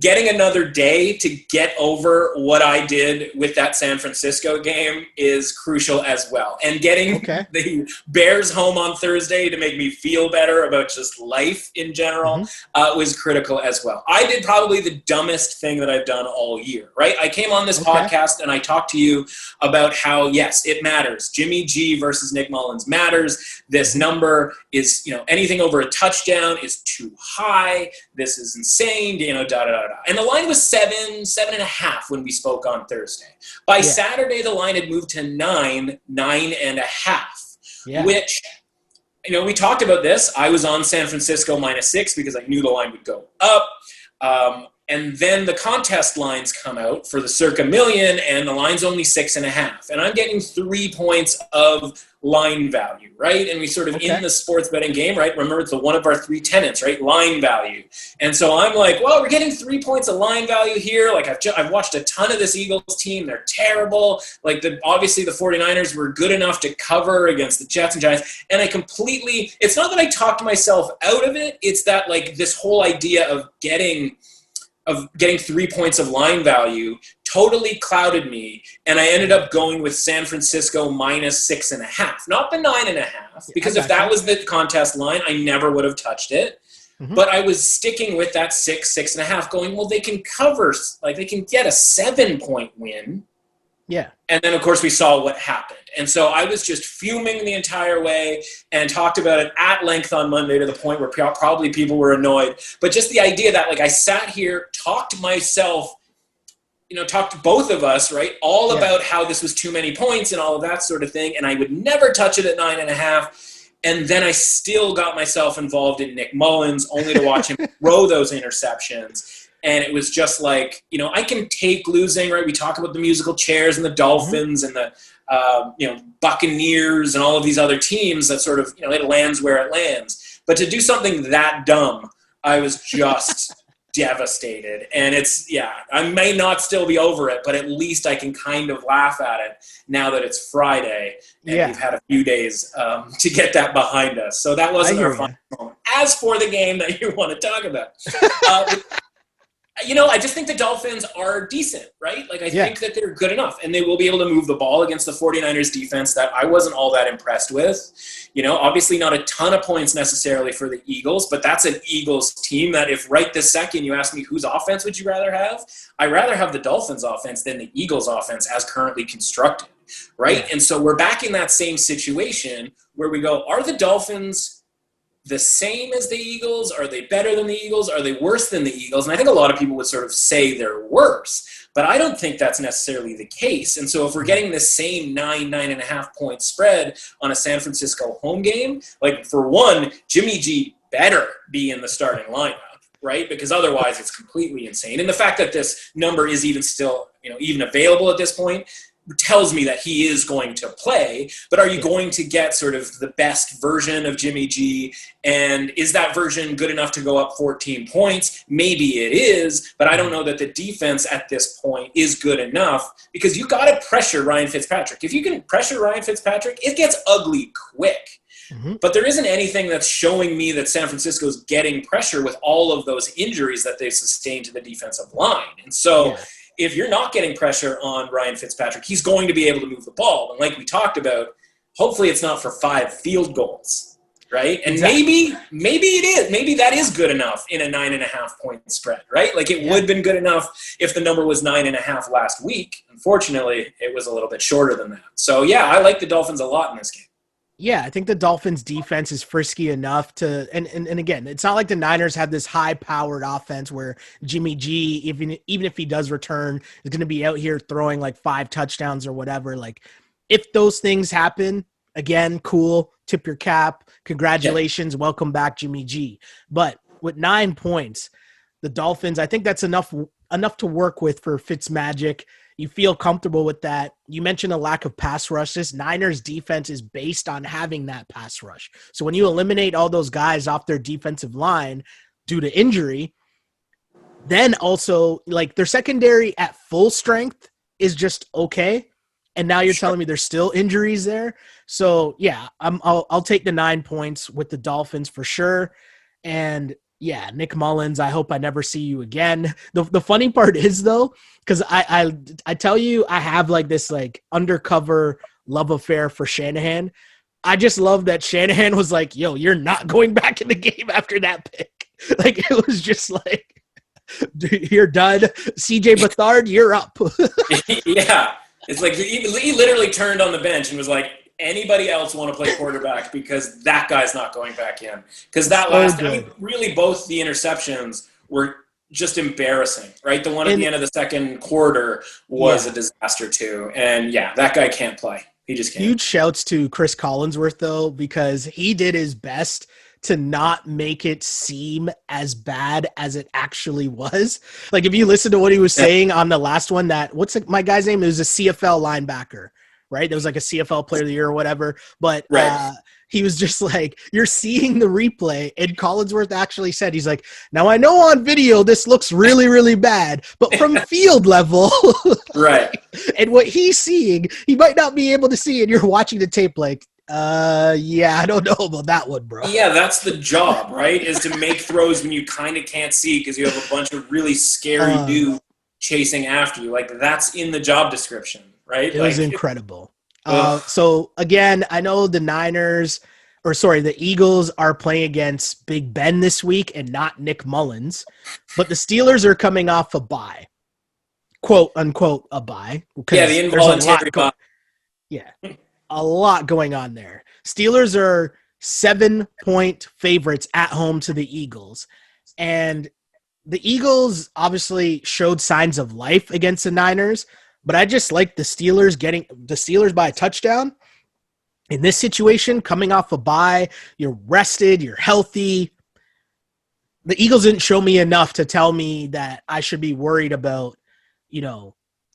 getting another day to get over what I did with that San Francisco game is crucial as well. And getting the Bears home on Thursday to make me feel better about just life in general was critical as well. I did probably the dumbest thing that I've done all year, right? I came on this podcast and I talked to you about how, yes, it matters. Jimmy G versus Nick Mullins matters. This number is, anything over a touchdown is too high. This is insane, And the line was 7.5 when we spoke on Thursday. By Saturday, the line had moved to 9.5, which, we talked about this. I was on San Francisco -6 because I knew the line would go up. And then the contest lines come out for the circa million, and the line's only 6.5. And I'm getting 3 points of line value, right? And we sort of in the sports betting game, right? Remember, it's one of our 3 tenets, right? Line value. And so I'm like, well, we're getting 3 points of line value here. Like I've watched a ton of this Eagles team. They're terrible. Like obviously the 49ers were good enough to cover against the Jets and Giants. And it's not that I talked myself out of it. It's that like this whole idea of getting 3 points of line value totally clouded me, and I ended up going with San Francisco -6.5, not the 9.5, because if that was the contest line, I never would have touched it. But I was sticking with that 6.5, going, well, they can cover, like they can get a 7-point win. Yeah. And then, of course, we saw what happened. And so I was just fuming the entire way and talked about it at length on Monday to the point where probably people were annoyed. But just the idea that, like, I sat here, talked to both of us, right, all about how this was too many points and all of that sort of thing, and I would never touch it at 9.5. And then I still got myself involved in Nick Mullins, only to watch him throw those interceptions. And it was just like, I can take losing, right? We talk about the musical chairs and the Dolphins and the, Buccaneers and all of these other teams that sort of, it lands where it lands. But to do something that dumb, I was just devastated. And I may not still be over it, but at least I can kind of laugh at it now that it's Friday and we've had a few days to get that behind us. So that wasn't our final moment. As for the game that you want to talk about, I just think the Dolphins are decent, right? Like, I think that they're good enough, and they will be able to move the ball against the 49ers defense that I wasn't all that impressed with. Obviously not a ton of points necessarily for the Eagles, but that's an Eagles team that if right this second you ask me whose offense would you rather have, I'd rather have the Dolphins offense than the Eagles offense as currently constructed, right? Yeah. And so we're back in that same situation where we go, are the Dolphins the same as the Eagles? Are they better than the Eagles? Are they worse than the Eagles? And I think a lot of people would sort of say they're worse, but I don't think that's necessarily the case. And so if we're getting the same 9.5 point spread on a San Francisco home game, like for one, Jimmy G better be in the starting lineup, right? Because otherwise it's completely insane. And the fact that this number is even still, even available at this point tells me that he is going to play, but are you going to get sort of the best version of Jimmy G? And is that version good enough to go up 14 points? Maybe it is, but I don't know that the defense at this point is good enough because you got to pressure Ryan Fitzpatrick. If you can pressure Ryan Fitzpatrick, it gets ugly quick. But there isn't anything that's showing me that San Francisco's getting pressure with all of those injuries that they've sustained to the defensive line. And so if you're not getting pressure on Ryan Fitzpatrick, he's going to be able to move the ball. And like we talked about, hopefully it's not for 5 field goals, right? And maybe it is. Maybe that is good enough in a 9.5 point spread, right? Like it would have been good enough if the number was 9.5 last week. Unfortunately, it was a little bit shorter than that. So, I like the Dolphins a lot in this game. Yeah, I think the Dolphins' defense is frisky enough to, and again, it's not like the Niners have this high-powered offense where Jimmy G, even if he does return, is going to be out here throwing like 5 touchdowns or whatever. Like, if those things happen, again, cool, tip your cap, congratulations, welcome back, Jimmy G. But with 9 points, the Dolphins. I think that's enough to work with for Fitzmagic. You feel comfortable with that. You mentioned a lack of pass rush. This Niners defense is based on having that pass rush. So when you eliminate all those guys off their defensive line due to injury, then also like their secondary at full strength is just okay. And now you're telling me there's still injuries there. So yeah, I'll take the 9 points with the Dolphins for sure. And yeah, Nick Mullins, I hope I never see you again. The funny part is though, because I tell you, I have like this like undercover love affair for Shanahan. I just love that Shanahan was like, yo, you're not going back in the game after that pick. Like it was just like, you're done. CJ Beathard, you're up. Yeah. It's like he literally turned on the bench and was like, anybody else want to play quarterback because that guy's not going back in. Because that last, I mean, really both the interceptions were just embarrassing, right? The one at the end of the second quarter was a disaster too. And yeah, that guy can't play. He just can't. Huge shouts to Chris Collinsworth though, because he did his best to not make it seem as bad as it actually was. Like if you listen to what he was saying on the last one, my guy's name? It was a CFL linebacker, right? There was like a CFL player of the year or whatever. But he was just like, you're seeing the replay. And Collinsworth actually said, he's like, now I know on video this looks really, really bad, but from field level, right? And what he's seeing, he might not be able to see, and you're watching the tape like, yeah, I don't know about that one, bro. Yeah, that's the job, right? Is to make throws when you kind of can't see because you have a bunch of really scary dudes chasing after you. Like that's in the job description, right? It was incredible. So again, I know the Eagles are playing against Big Ben this week and not Nick Mullins, but the Steelers are coming off a bye, quote unquote, a bye. Yeah, the involuntary bye. Yeah. A lot going on there. Steelers are 7-point favorites at home to the Eagles. And the Eagles obviously showed signs of life against the Niners, but I just like the Steelers getting the Steelers by a touchdown. In this situation, coming off a bye, you're rested, you're healthy. The Eagles didn't show me enough to tell me that I should be worried about,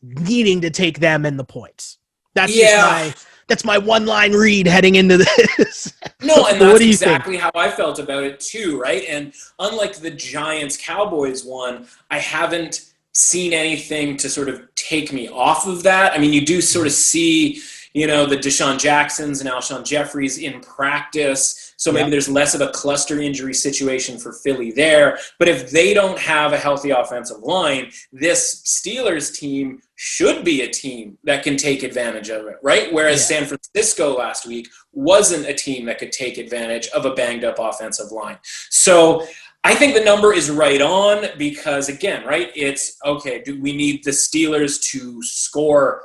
needing to take them in the points. That's my one-line read heading into this. No, and that's exactly how I felt about it too, right? And unlike the Giants-Cowboys one, I haven't seen anything to sort of take me off of that. I mean, you do sort of see, the Deshaun Jacksons and Alshon Jeffries in practice, so maybe there's less of a cluster injury situation for Philly there. But if they don't have a healthy offensive line, this Steelers team should be a team that can take advantage of it, right? Whereas San Francisco last week wasn't a team that could take advantage of a banged-up offensive line. So I think the number is right on because, again, right, it's, okay, do we need the Steelers to score,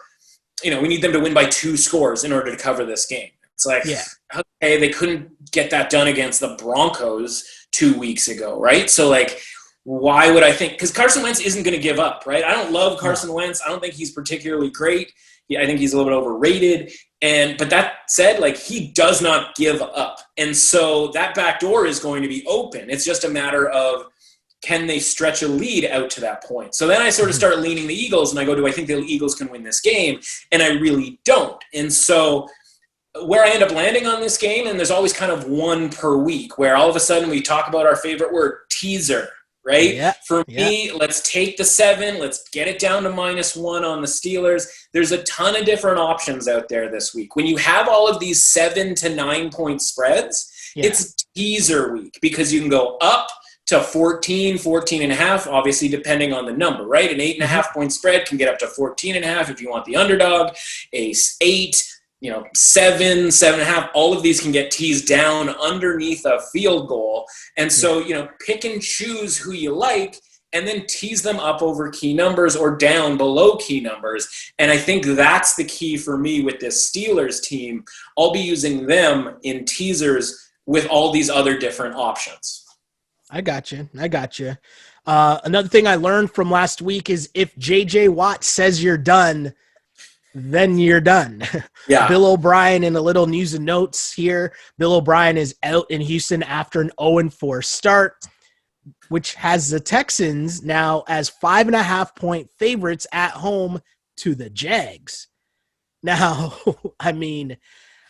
we need them to win by 2 scores in order to cover this game. It's like, okay, they couldn't get that done against the Broncos 2 weeks ago, right? So, like, why would I think – because Carson Wentz isn't going to give up, right? I don't love Carson Wentz. I don't think he's particularly great. I think he's a little bit overrated. But that said, like, he does not give up. And so that back door is going to be open. It's just a matter of can they stretch a lead out to that point? So then I sort of start leaning the Eagles, and I go, do I think the Eagles can win this game? And I really don't. And so where I end up landing on this game, and there's always kind of one per week, where all of a sudden we talk about our favorite word, teaser, right? Yeah, For me, let's take the 7. Let's get it down to -1 on the Steelers. There's a ton of different options out there this week. When you have all of these 7 to 9 point spreads, it's teaser week because you can go up to 14, 14.5, obviously depending on the number, right? An 8.5 point spread can get up to 14.5 if you want the underdog. A 8, 7, 7.5, all of these can get teased down underneath a field goal. And so, pick and choose who you like and then tease them up over key numbers or down below key numbers. And I think that's the key for me with this Steelers team. I'll be using them in teasers with all these other different options. I got you. Another thing I learned from last week is if J.J. Watt says you're done, then you're done. Yeah. Bill O'Brien in a little news and notes here. Bill O'Brien is out in Houston after an 0-4 start. which has the Texans now as 5.5-point favorites at home to the Jags. Now, I mean,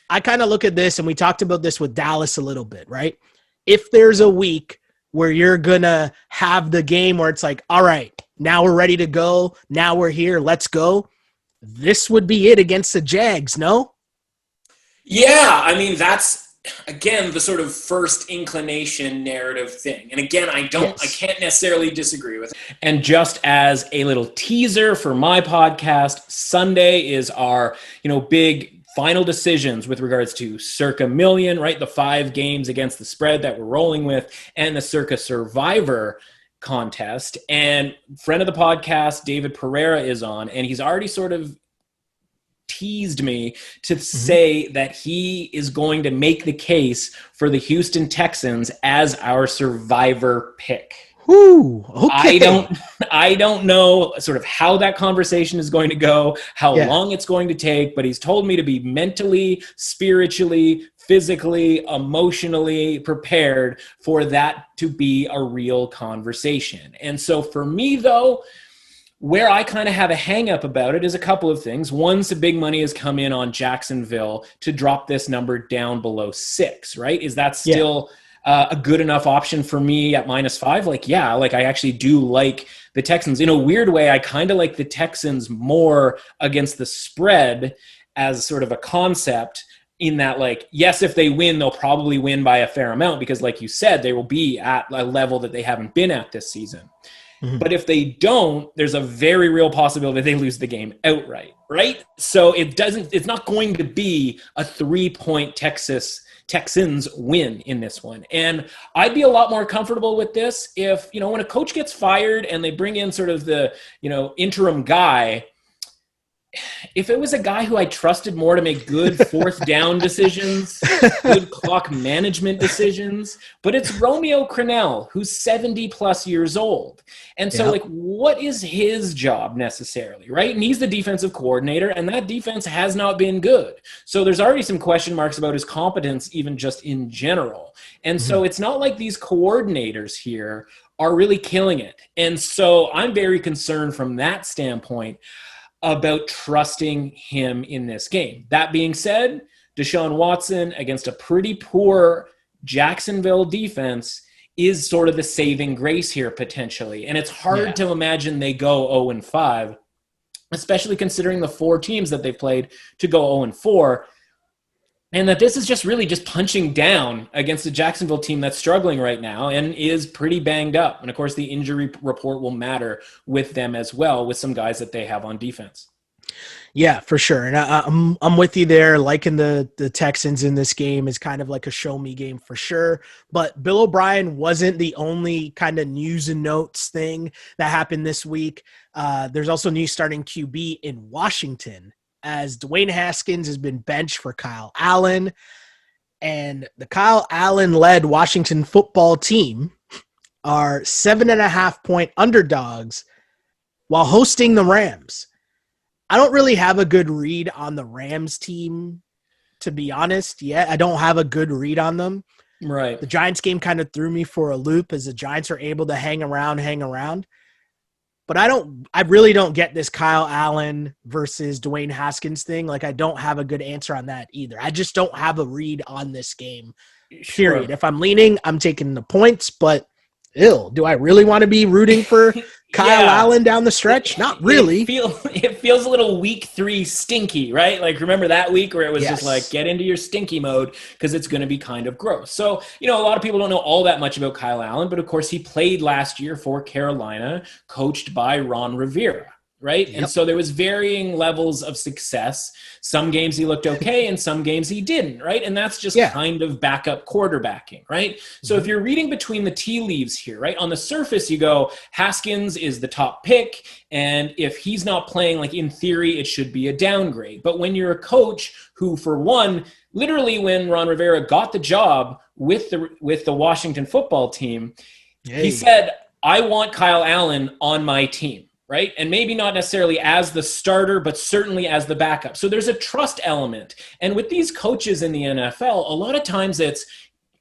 I kind of look at this, and we talked about this with Dallas a little bit, right? If there's a week where you're going to have the game where it's like, all right, now we're ready to go. Now we're here. Let's go. This would be it against the Jags, no? Yeah, I mean, that's, again, the sort of first inclination narrative thing. And again, I can't necessarily disagree with it. And just as a little teaser for my podcast, Sunday is our, big final decisions with regards to Circa Million, right? The 5 games against the spread that we're rolling with, and the Circa Survivor contest. And friend of the podcast, David Pereira, is on, and he's already sort of teased me to say that he is going to make the case for the Houston Texans as our survivor pick. Ooh, okay. I don't know sort of how that conversation is going to go, how long it's going to take, but he's told me to be mentally, spiritually, physically, emotionally prepared for that to be a real conversation. And so for me, though, where I kind of have a hang up about it is a couple of things. One, some big money has come in on Jacksonville to drop this number down below 6, right? Is that still a good enough option for me at -5? I actually do like the Texans. In a weird way, I kind of like the Texans more against the spread as sort of a concept, in that, yes, if they win, they'll probably win by a fair amount because, like you said, they will be at a level that they haven't been at this season. Mm-hmm. But if they don't, there's a very real possibility they lose the game outright, right? So it's not going to be a 3-point Texans win in this one. And I'd be a lot more comfortable with this if, when a coach gets fired and they bring in sort of the, interim guy, if it was a guy who I trusted more to make good 4th down decisions, good clock management decisions, but it's Romeo Crennel, who's 70 plus years old. And so what is his job necessarily, right? And he's the defensive coordinator, and that defense has not been good. So there's already some question marks about his competence, even just in general. And so it's not like these coordinators here are really killing it. And so I'm very concerned from that standpoint about trusting him in this game. That being said, Deshaun Watson against a pretty poor Jacksonville defense is sort of the saving grace here potentially. And it's hard to imagine they go 0-5, especially considering the 4 teams that they've played to go 0-4. And that this is just really just punching down against a Jacksonville team that's struggling right now and is pretty banged up. And of course, the injury report will matter with them as well, with some guys that they have on defense. Yeah, for sure. And I'm with you there. Liking the Texans in this game is kind of like a show me game for sure. But Bill O'Brien wasn't the only kind of news and notes thing that happened this week. There's also new starting QB in Washington, as Dwayne Haskins has been benched for Kyle Allen. And the Kyle Allen-led Washington football team are 7.5-point underdogs while hosting the Rams. I don't really have a good read on the Rams team, to be honest, yet. I don't have a good read on them. Right. The Giants game kind of threw me for a loop as the Giants are able to hang around. But I really don't get this Kyle Allen versus Dwayne Haskins thing. I don't have a good answer on that either. I just don't have a read on this game, period. Sure. If I'm leaning, I'm taking the points, but do I really want to be rooting for Kyle Allen down the stretch? Not really. It feels a little week 3 stinky, right? Remember that week where it was just get into your stinky mode because it's going to be kind of gross. So, a lot of people don't know all that much about Kyle Allen, but of course he played last year for Carolina, coached by Ron Rivera. Right. Yep. And so there was varying levels of success. Some games he looked okay and some games he didn't. Right. And that's just kind of backup quarterbacking. Right. So if you're reading between the tea leaves here, right, on the surface, you go, Haskins is the top pick. And if he's not playing, in theory, it should be a downgrade. But when you're a coach who, for one, literally when Ron Rivera got the job with the Washington football team, he said, I want Kyle Allen on my team. Right? And maybe not necessarily as the starter, but certainly as the backup. So there's a trust element. And with these coaches in the NFL, a lot of times it's,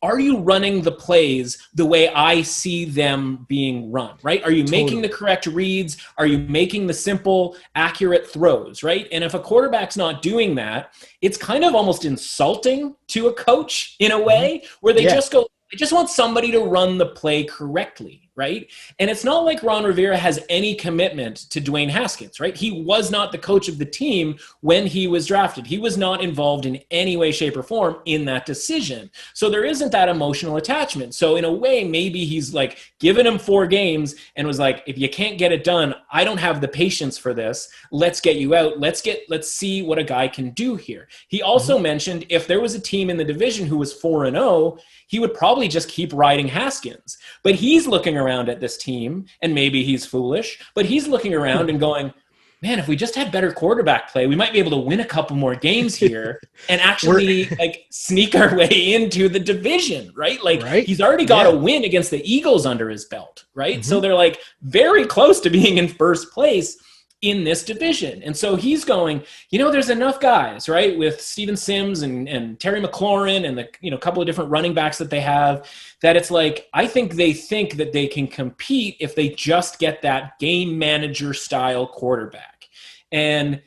are you running the plays the way I see them being run, right? Are you making the correct reads? Are you making the simple, accurate throws, right? And if a quarterback's not doing that, it's kind of almost insulting to a coach in a way where they just go, I just want somebody to run the play correctly, right? And it's not like Ron Rivera has any commitment to Dwayne Haskins, right? He was not the coach of the team when he was drafted. He was not involved in any way, shape, or form in that decision. So there isn't that emotional attachment. So in a way, maybe he's like given him 4 games and was like, if you can't get it done, I don't have the patience for this. Let's get you out. Let's see what a guy can do here. He also mentioned if there was a team in the division who was 4-0, he would probably just keep riding Haskins. But he's looking around at this team, and maybe he's foolish, but he's looking around and going, man, if we just had better quarterback play, we might be able to win a couple more games here and actually like sneak our way into the division, right? Like he's already got a win against the Eagles under his belt, right? So they're like very close to being in first place in this division. And so he's going, there's enough guys, right, with Steven Sims and Terry McLaurin and the couple of different running backs that they have, that it's like, I think that they can compete if they just get that game manager style quarterback. And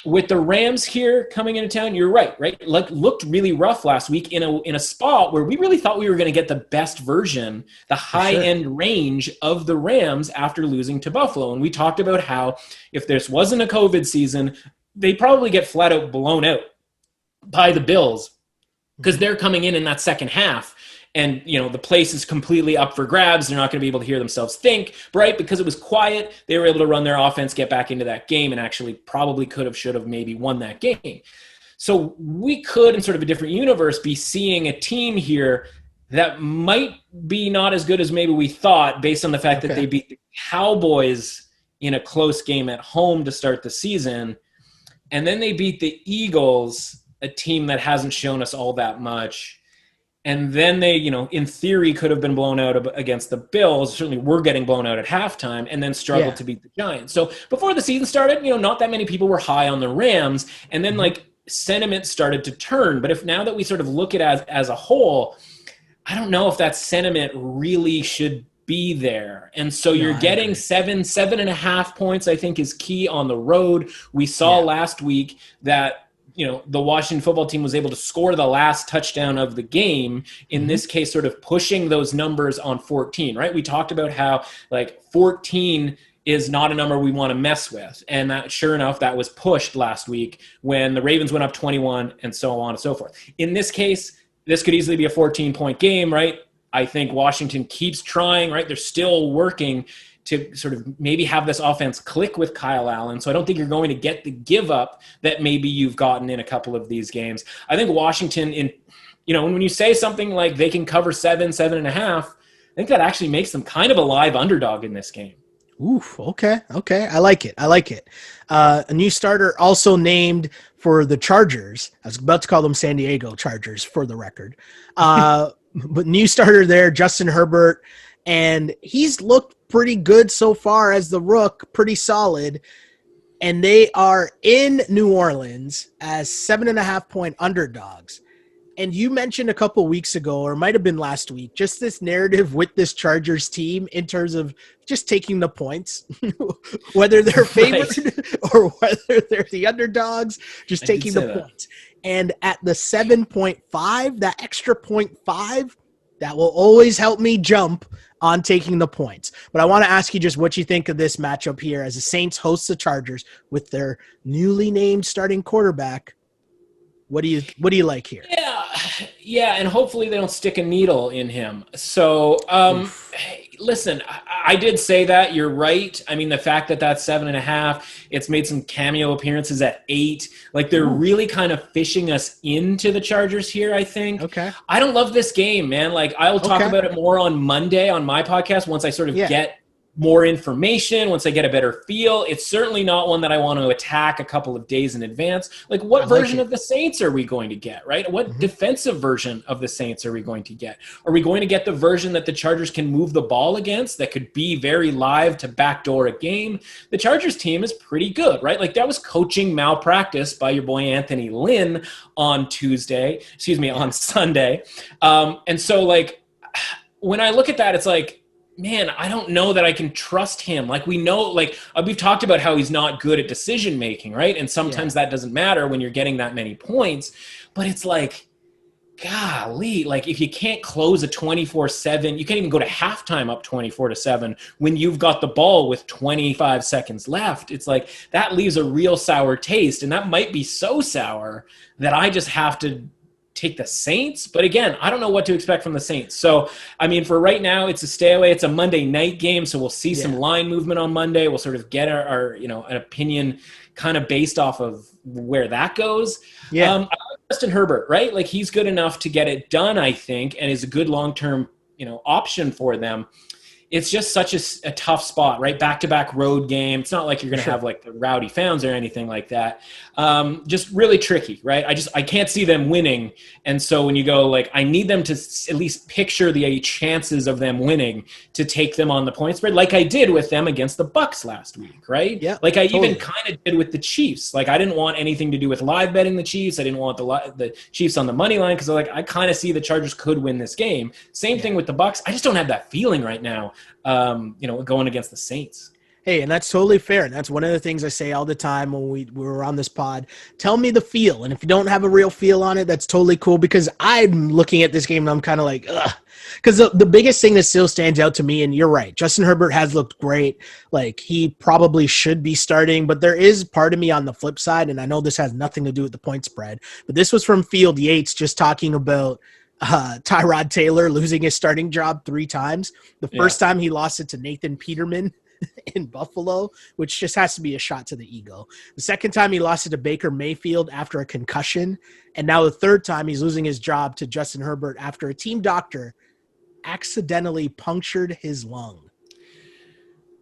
with the Rams here coming into town, you're right? Like looked really rough last week in a spot where we really thought we were going to get the best version, the high-end range of the Rams after losing to Buffalo. And we talked about how if this wasn't a COVID season, they probably get flat out blown out by the Bills because they're coming in that second half. And, the place is completely up for grabs. They're not going to be able to hear themselves think, right? Because it was quiet. They were able to run their offense, get back into that game, and actually probably could have, should have, maybe won that game. So we could, in sort of a different universe, be seeing a team here that might be not as good as maybe we thought based on the fact that they beat the Cowboys in a close game at home to start the season. And then they beat the Eagles, a team that hasn't shown us all that much. And then they, in theory, could have been blown out against the Bills. Certainly were getting blown out at halftime and then struggled to beat the Giants. So before the season started, not that many people were high on the Rams. And then sentiment started to turn. But if now that we sort of look at it as a whole, I don't know if that sentiment really should be there. And so you're getting 7.5 points, I think, is key on the road. We saw last week that the Washington football team was able to score the last touchdown of the game, in this case, sort of pushing those numbers on 14, right? We talked about how 14 is not a number we want to mess with. And that, sure enough, that was pushed last week when the Ravens went up 21 and so on and so forth. In this case, this could easily be a 14-point game, right? I think Washington keeps trying, right? They're still working to sort of maybe have this offense click with Kyle Allen. So I don't think you're going to get the give up that maybe you've gotten in a couple of these games. I think Washington, when you say something like they can cover 7.5, I think that actually makes them kind of a live underdog in this game. Oof. Okay. I like it. A new starter also named for the Chargers. I was about to call them San Diego Chargers for the record. But new starter there, Justin Herbert. And he's looked pretty good so far as the rook, pretty solid. And they are in New Orleans as 7.5-point underdogs. And you mentioned a couple weeks ago, or it might have been last week, just this narrative with this Chargers team in terms of just taking the points, whether they're favored or whether they're the underdogs, just taking the points. And at the 7.5, that extra 0.5, that will always help me jump on taking the points. But I want to ask you just what you think of this matchup here as the Saints host the Chargers with their newly named starting quarterback. What do you like here? Yeah, and hopefully they don't stick a needle in him. So, listen, I did say that. You're right. I mean, the fact that that's 7.5, it's made some cameo appearances at 8. Like, they're really kind of fishing us into the Chargers here, I think. Okay. I don't love this game, man. Like, I'll talk about it more on Monday on my podcast once I sort of get more information, once I get a better feel. It's certainly not one that I want to attack a couple of days in advance. Like, what version of the Saints are we going to get, right? What defensive version of the Saints are we going to get? Are we going to get the version that the Chargers can move the ball against, that could be very live to backdoor a game? The Chargers team is pretty good, right? Like, that was coaching malpractice by your boy Anthony Lynn on Sunday. And so, like, when I look at that, it's like, man, I don't know that I can trust him. Like, we know, like, we've talked about how he's not good at decision making, right? And sometimes that doesn't matter when you're getting that many points. But it's like, golly, like, if you can't close a 24-7, you can't even go to halftime up 24-7 when you've got the ball with 25 seconds left. It's like, that leaves a real sour taste. And that might be so sour that I just have to take the Saints. But again, I don't know what to expect from the Saints. So, I mean, for right now, it's a stay away. It's a Monday night game, so we'll see some line movement on Monday. We'll sort of get our an opinion kind of based off of where that goes. I like Justin Herbert, right? Like, he's good enough to get it done, I think, and is a good long-term, option for them. It's just such a tough spot, right? Back-to-back road game. It's not like you're going to have like the rowdy fans or anything like that. Just really tricky, right? I can't see them winning. And so when you go, like, I need them to at least picture the chances of them winning to take them on the point spread, like I did with them against the Bucs last week, right? Yeah, like I even kind of did with the Chiefs. Like, I didn't want anything to do with live betting the Chiefs. I didn't want the Chiefs on the money line because, like, I kind of see the Chargers could win this game. Same thing with the Bucs. I just don't have that feeling right now. Going against the Saints. Hey, and that's totally fair. And that's one of the ththings I say all the time when we were on this pod. Tell me the feel. And if you don't have a real feel on it, that's totally cool, because I'm looking at this game and I'm kind of like, ugh. Because the biggest thing that still stands out to me, and you're right, Justin Herbert has looked great. Like, he probably should be starting, but there is part of me on the flip side, and I know this has nothing to do with the point spread, but this was from Field Yates just talking about Tyrod Taylor losing his starting job 3 times. The first time he lost it to Nathan Peterman in Buffalo, which just has to be a shot to the ego. The second time he lost it to Baker Mayfield after a concussion. And now the third time he's losing his job to Justin Herbert after a team doctor accidentally punctured his lung.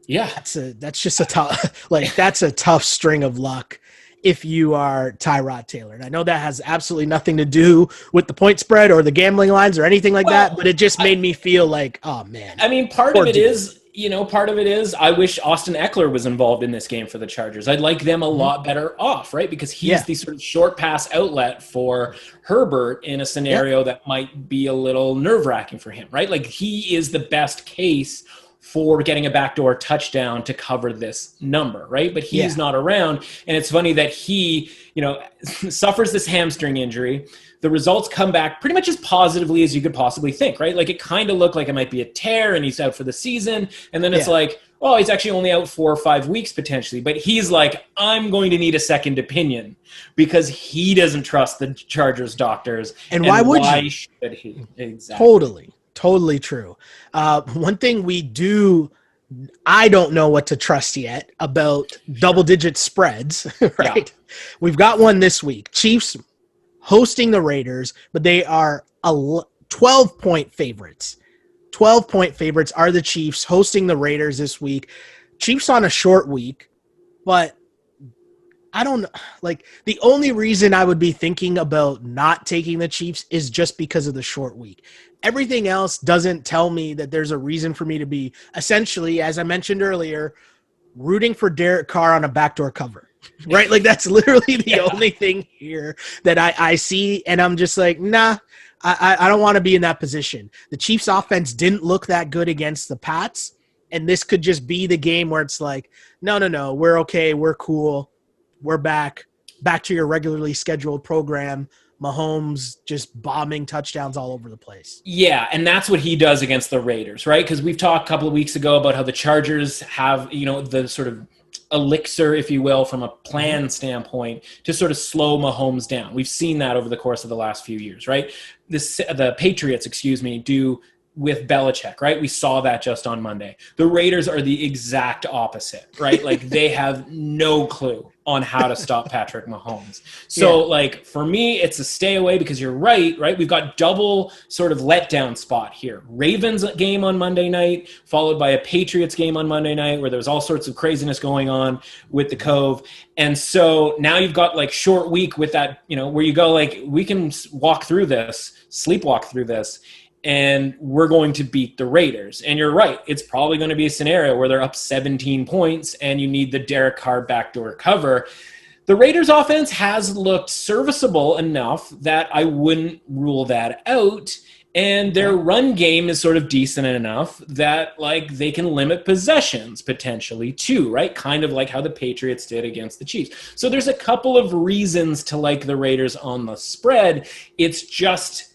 Yeah. That's just a tough, like, that's a tough string of luck if you are Tyrod Taylor. And I know that has absolutely nothing to do with the point spread or the gambling lines or anything like that, but it just made me feel like, oh man. I mean, part of it is I wish Austin Eckler was involved in this game for the Chargers. I'd like them a lot better off, right? Because he's the sort of short pass outlet for Herbert in a scenario that might be a little nerve-wracking for him, right? Like, he is the best case for getting a backdoor touchdown to cover this number, right? But he's not around. And it's funny that he, suffers this hamstring injury. The results come back pretty much as positively as you could possibly think, right? Like, it kind of looked like it might be a tear and he's out for the season. And then it's like, oh, he's actually only out 4 or 5 weeks potentially. But he's like, I'm going to need a second opinion because he doesn't trust the Chargers doctors. And why would you? Why should he? Exactly. Totally true. One thing I don't know what to trust yet about double-digit spreads, right? Yeah. We've got one this week. Chiefs hosting the Raiders, but they are 12-point favorites. 12-point favorites are the Chiefs hosting the Raiders this week. Chiefs on a short week, but I don't know. Like, the only reason I would be thinking about not taking the Chiefs is just because of the short week. Everything else doesn't tell me that there's a reason for me to be, essentially, as I mentioned earlier, rooting for Derek Carr on a backdoor cover, right? Like, that's literally the only thing here that I see, and I'm just like, nah, I don't want to be in that position. The Chiefs offense didn't look that good against the Pats, and this could just be the game where it's like, no, we're okay, we're cool. We're back to your regularly scheduled program. Mahomes just bombing touchdowns all over the place. Yeah, and that's what he does against the Raiders, right? Because we've talked a couple of weeks ago about how the Chargers have, the sort of elixir, if you will, from a plan standpoint to sort of slow Mahomes down. We've seen that over the course of the last few years, right? The Patriots, do with Belichick, right? We saw that just on Monday. The Raiders are the exact opposite, right? Like, they have no clue on how to stop Patrick Mahomes. So like for me, it's a stay away because you're right? We've got double sort of letdown spot here. Ravens game on Monday night, followed by a Patriots game on Monday night where there was all sorts of craziness going on with the Cove. And so now you've got like short week with that, where you go like, we can walk through this, sleepwalk through this, and we're going to beat the Raiders. And you're right. It's probably going to be a scenario where they're up 17 points and you need the Derek Carr backdoor cover. The Raiders offense has looked serviceable enough that I wouldn't rule that out. And their run game is sort of decent enough that like they can limit possessions potentially too, right? Kind of like how the Patriots did against the Chiefs. So there's a couple of reasons to like the Raiders on the spread. It's just,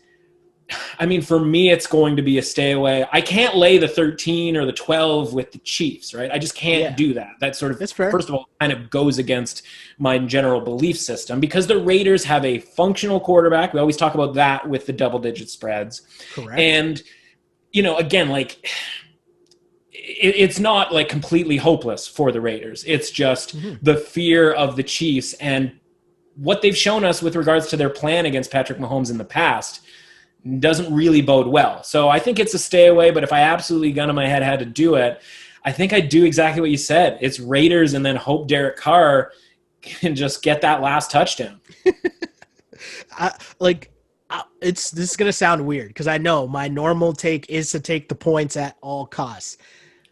for me, it's going to be a stay away. I can't lay the 13 or the 12 with the Chiefs, right? I just can't do that. That sort of, That's fair. First of all, kind of goes against my general belief system because the Raiders have a functional quarterback. We always talk about that with the double-digit spreads. Correct. And, again, like it's not like completely hopeless for the Raiders. It's just the fear of the Chiefs and what they've shown us with regards to their plan against Patrick Mahomes in the past doesn't really bode well. So I think it's a stay away, but if I absolutely gun to my head had to do it, I think I'd do exactly what you said. It's Raiders and then hope Derek Carr can just get that last touchdown. This is going to sound weird because I know my normal take is to take the points at all costs.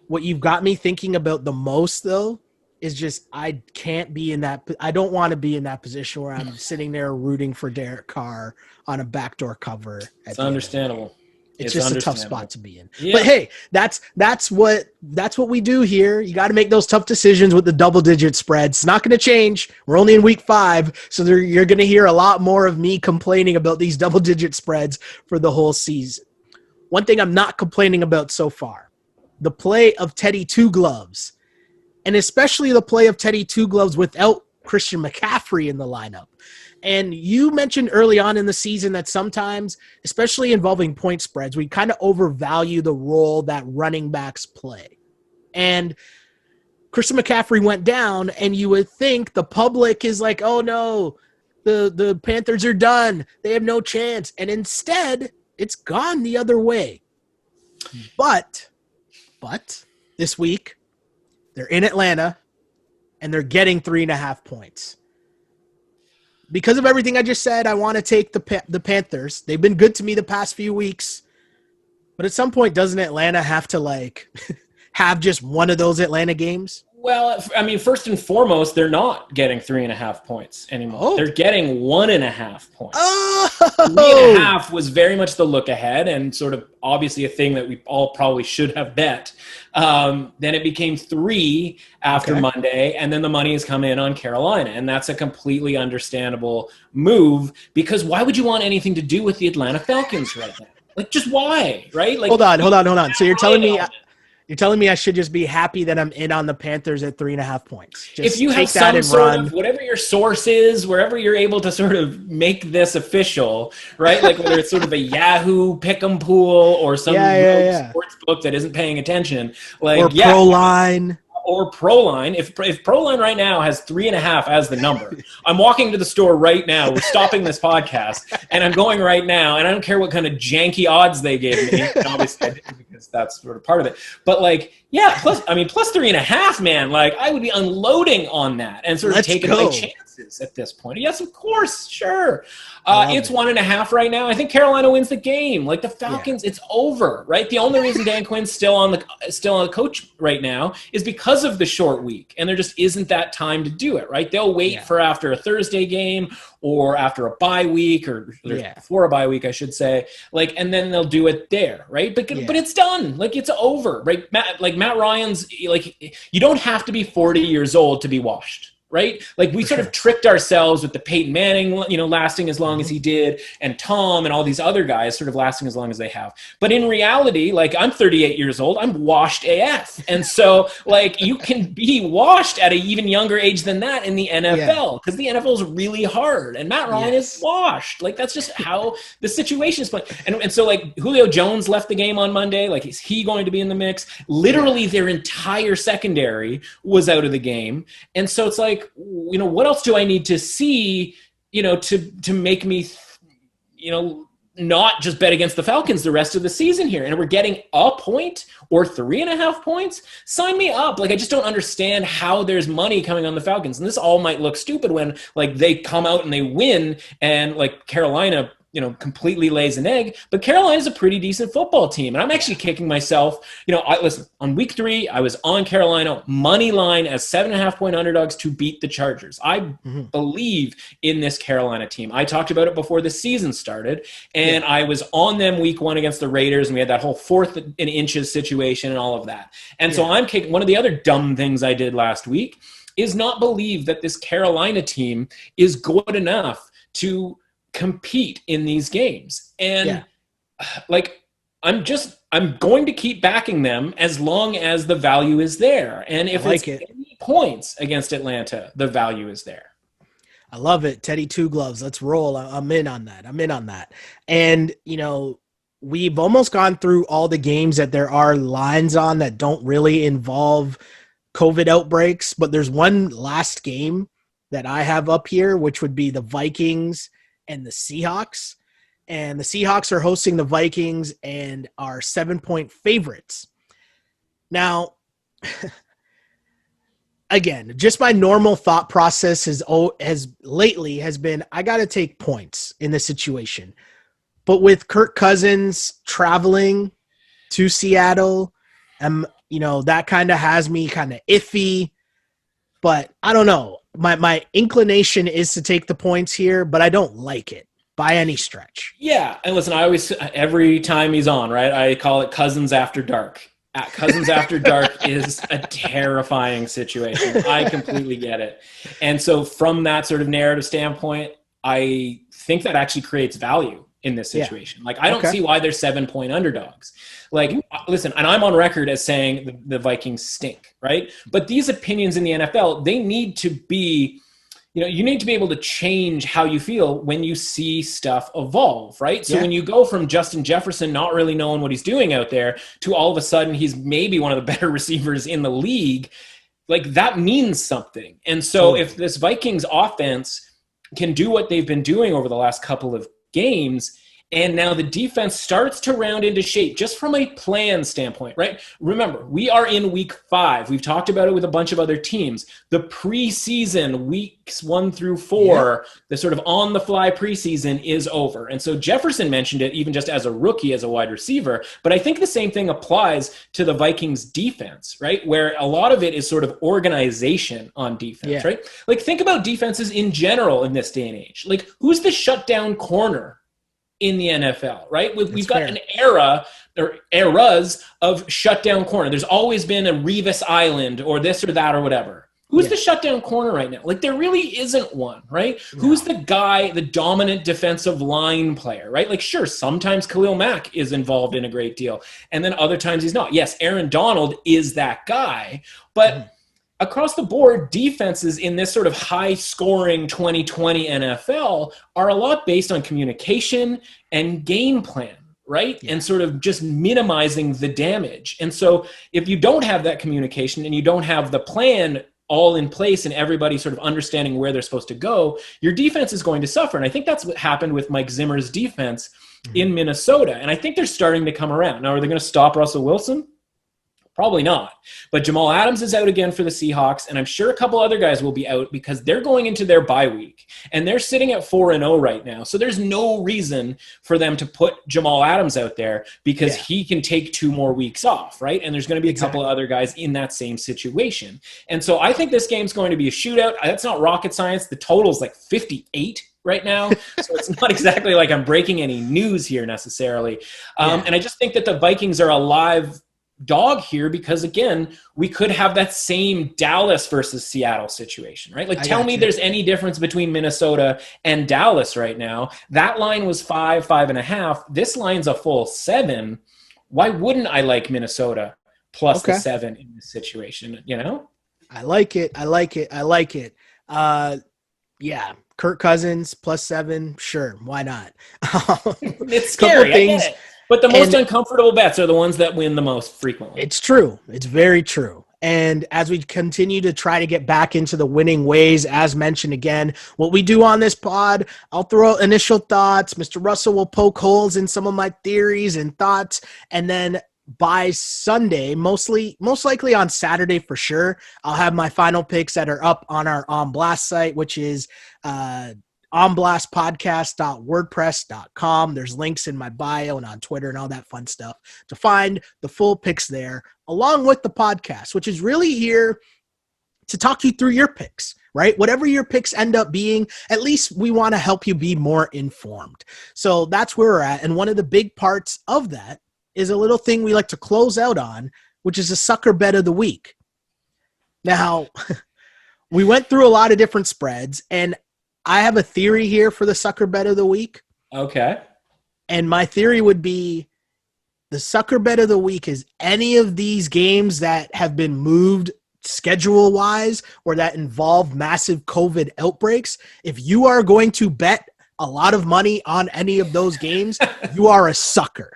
What you've got me thinking about the most though is just I can't be in that. I don't want to be in that position where I'm sitting there rooting for Derek Carr on a backdoor cover. It's understandable. It's just a tough spot to be in. Yeah. But hey, that's what we do here. You got to make those tough decisions with the double-digit spreads. It's not going to change. We're only in week 5, so you're going to hear a lot more of me complaining about these double-digit spreads for the whole season. One thing I'm not complaining about so far, the play of Teddy Two Gloves, and especially the play of Teddy Two Gloves without Christian McCaffrey in the lineup. And you mentioned early on in the season that sometimes, especially involving point spreads, we kind of overvalue the role that running backs play. And Christian McCaffrey went down, and you would think the public is like, oh no, the Panthers are done. They have no chance. And instead, it's gone the other way. But this week, they're in Atlanta, and they're getting 3.5 points. Because of everything I just said, I want to take the Panthers. They've been good to me the past few weeks. But at some point, doesn't Atlanta have to, have just one of those Atlanta games? Well, first and foremost, they're not getting 3.5 points anymore. Oh. They're getting 1.5 points. Oh! 3.5 was very much the look ahead and sort of obviously a thing that we all probably should have bet. Then it became 3 after Monday, and then the money has come in on Carolina. And that's a completely understandable move because why would you want anything to do with the Atlanta Falcons right now? Just why, right? Hold on. So you're telling me... You're telling me I should just be happy that I'm in on the Panthers at 3.5 points. Just if you have some sort of, whatever your source is, wherever you're able to sort of make this official, right? Like whether it's sort of a Yahoo pick'em pool or some sports book that isn't paying attention. Or ProLine. Or ProLine. If ProLine right now has 3.5 as the number, I'm walking to the store right now. We're stopping this podcast, and I'm going right now, and I don't care what kind of janky odds they gave me. And obviously, I didn't because that's sort of part of it. But plus 3.5, man. I would be unloading on that and sort of taking my chances at this point. Yes, of course, sure. It's 1.5 right now. I think Carolina wins the game. The Falcons, it's over, right? The only reason Dan Quinn's still on the coach right now is because of the short week, and there just isn't that time to do it, right? They'll wait for after a Thursday game or after a bye week or before a bye week, I should say, and then they'll do it there, right? But it's done. It's over, right? Matt Ryan's, you don't have to be 40 years old to be washed. Right? We sort of tricked ourselves with the Peyton Manning, lasting as long as he did, and Tom and all these other guys sort of lasting as long as they have. But in reality, I'm 38 years old, I'm washed AF. And so, you can be washed at an even younger age than that in the NFL because the NFL is really hard. And Matt Ryan is washed. That's just how the situation is playing. And so, Julio Jones left the game on Monday. Is he going to be in the mix? Literally, their entire secondary was out of the game. And so it's like, what else do I need to see, to make me, not just bet against the Falcons the rest of the season here? And we're getting a point or 3.5 points. Sign me up. Like, I just don't understand how there's money coming on the Falcons. And this all might look stupid when, like, they come out and they win and, like, Carolina, completely lays an egg. But Carolina's a pretty decent football team. And I'm actually kicking myself. Listen, on week 3, I was on Carolina money line as 7.5-point underdogs to beat the Chargers. I believe in this Carolina team. I talked about it before the season started, and I was on them week 1 against the Raiders, and we had that whole 4th and inches situation and all of that. And so I'm kicking. One of the other dumb things I did last week is not believe that this Carolina team is good enough to compete in these games. And I'm going to keep backing them as long as the value is there. And if it's any points against Atlanta, the value is there. I love it. Teddy Two Gloves. Let's roll. I'm in on that. And, we've almost gone through all the games that there are lines on that don't really involve COVID outbreaks, but there's one last game that I have up here, which would be the Vikings and the Seahawks. And the Seahawks are hosting the Vikings and are 7-point favorites. Now, again, just my normal thought process has been, I got to take points in this situation. But with Kirk Cousins traveling to Seattle, that kind of has me kind of iffy. But I don't know. My inclination is to take the points here, but I don't like it by any stretch. Yeah, and listen, I always, every time he's on, right, I call it Cousins After Dark. Cousins After Dark is a terrifying situation. I completely get it. And so from that sort of narrative standpoint, I think that actually creates value in this situation. Like, I don't see why they're 7-point underdogs. Like, listen, and I'm on record as saying the Vikings stink, right? But these opinions in the NFL, they need to be, you need to be able to change how you feel when you see stuff evolve, right? So when you go from Justin Jefferson not really knowing what he's doing out there to all of a sudden he's maybe one of the better receivers in the league, like, that means something. And so if this Vikings offense can do what they've been doing over the last couple of games, and now the defense starts to round into shape just from a plan standpoint, right? Remember, we are in week 5. We've talked about it with a bunch of other teams. The preseason, weeks 1 through 4, the sort of on-the-fly preseason is over. And so Jefferson mentioned it even just as a rookie, as a wide receiver. But I think the same thing applies to the Vikings defense, right? Where a lot of it is sort of organization on defense, right? Like, think about defenses in general in this day and age. Like, who's the shutdown corner in the NFL, right? We've got an era or eras of shutdown corner. There's always been a Revis Island or this or that or whatever. Who's the shutdown corner right now? Like, there really isn't one, right? No. Who's the guy, the dominant defensive line player, right? Like, sure, sometimes Khalil Mack is involved in a great deal, and then other times he's not. Yes, Aaron Donald is that guy, but across the board, defenses in this sort of high-scoring 2020 NFL are a lot based on communication and game plan, right? And sort of just minimizing the damage. And so if you don't have that communication and you don't have the plan all in place and everybody sort of understanding where they're supposed to go, your defense is going to suffer. And I think that's what happened with Mike Zimmer's defense in Minnesota. And I think they're starting to come around. Now, are they going to stop Russell Wilson? Probably not. But Jamal Adams is out again for the Seahawks, and I'm sure a couple other guys will be out because they're going into their bye week, and they're sitting at 4-0 right now. So there's no reason for them to put Jamal Adams out there because he can take 2 more weeks off, right? And there's going to be a couple of other guys in that same situation. And so I think this game's going to be a shootout. That's not rocket science. The total's like 58 right now. So it's not exactly like I'm breaking any news here necessarily. And I just think that the Vikings are a live dog here because, again, we could have that same Dallas versus Seattle situation, right? Like, tell me there's any difference between Minnesota and Dallas right now. That line was 5.5. This line's a full 7. Why wouldn't I like Minnesota plus the 7 in this situation, I like it. Kirk Cousins plus 7, sure, why not? It's scary, I get it. But the most uncomfortable bets are the ones that win the most frequently. It's true. It's very true. And as we continue to try to get back into the winning ways, as mentioned again, what we do on this pod, I'll throw out initial thoughts. Mr. Russell will poke holes in some of my theories and thoughts. And then by Sunday, most likely on Saturday for sure, I'll have my final picks that are up on our On Blast site, which is onblastpodcast.wordpress.com. There's links in my bio and on Twitter and all that fun stuff to find the full picks there, along with the podcast, which is really here to talk you through your picks, right? Whatever your picks end up being, at least we want to help you be more informed. So that's where we're at. And one of the big parts of that is a little thing we like to close out on, which is a sucker bet of the week. Now, we went through a lot of different spreads, and I have a theory here for the sucker bet of the week. Okay. And my theory would be the sucker bet of the week is any of these games that have been moved schedule-wise or that involve massive COVID outbreaks. If you are going to bet a lot of money on any of those games, you are a sucker.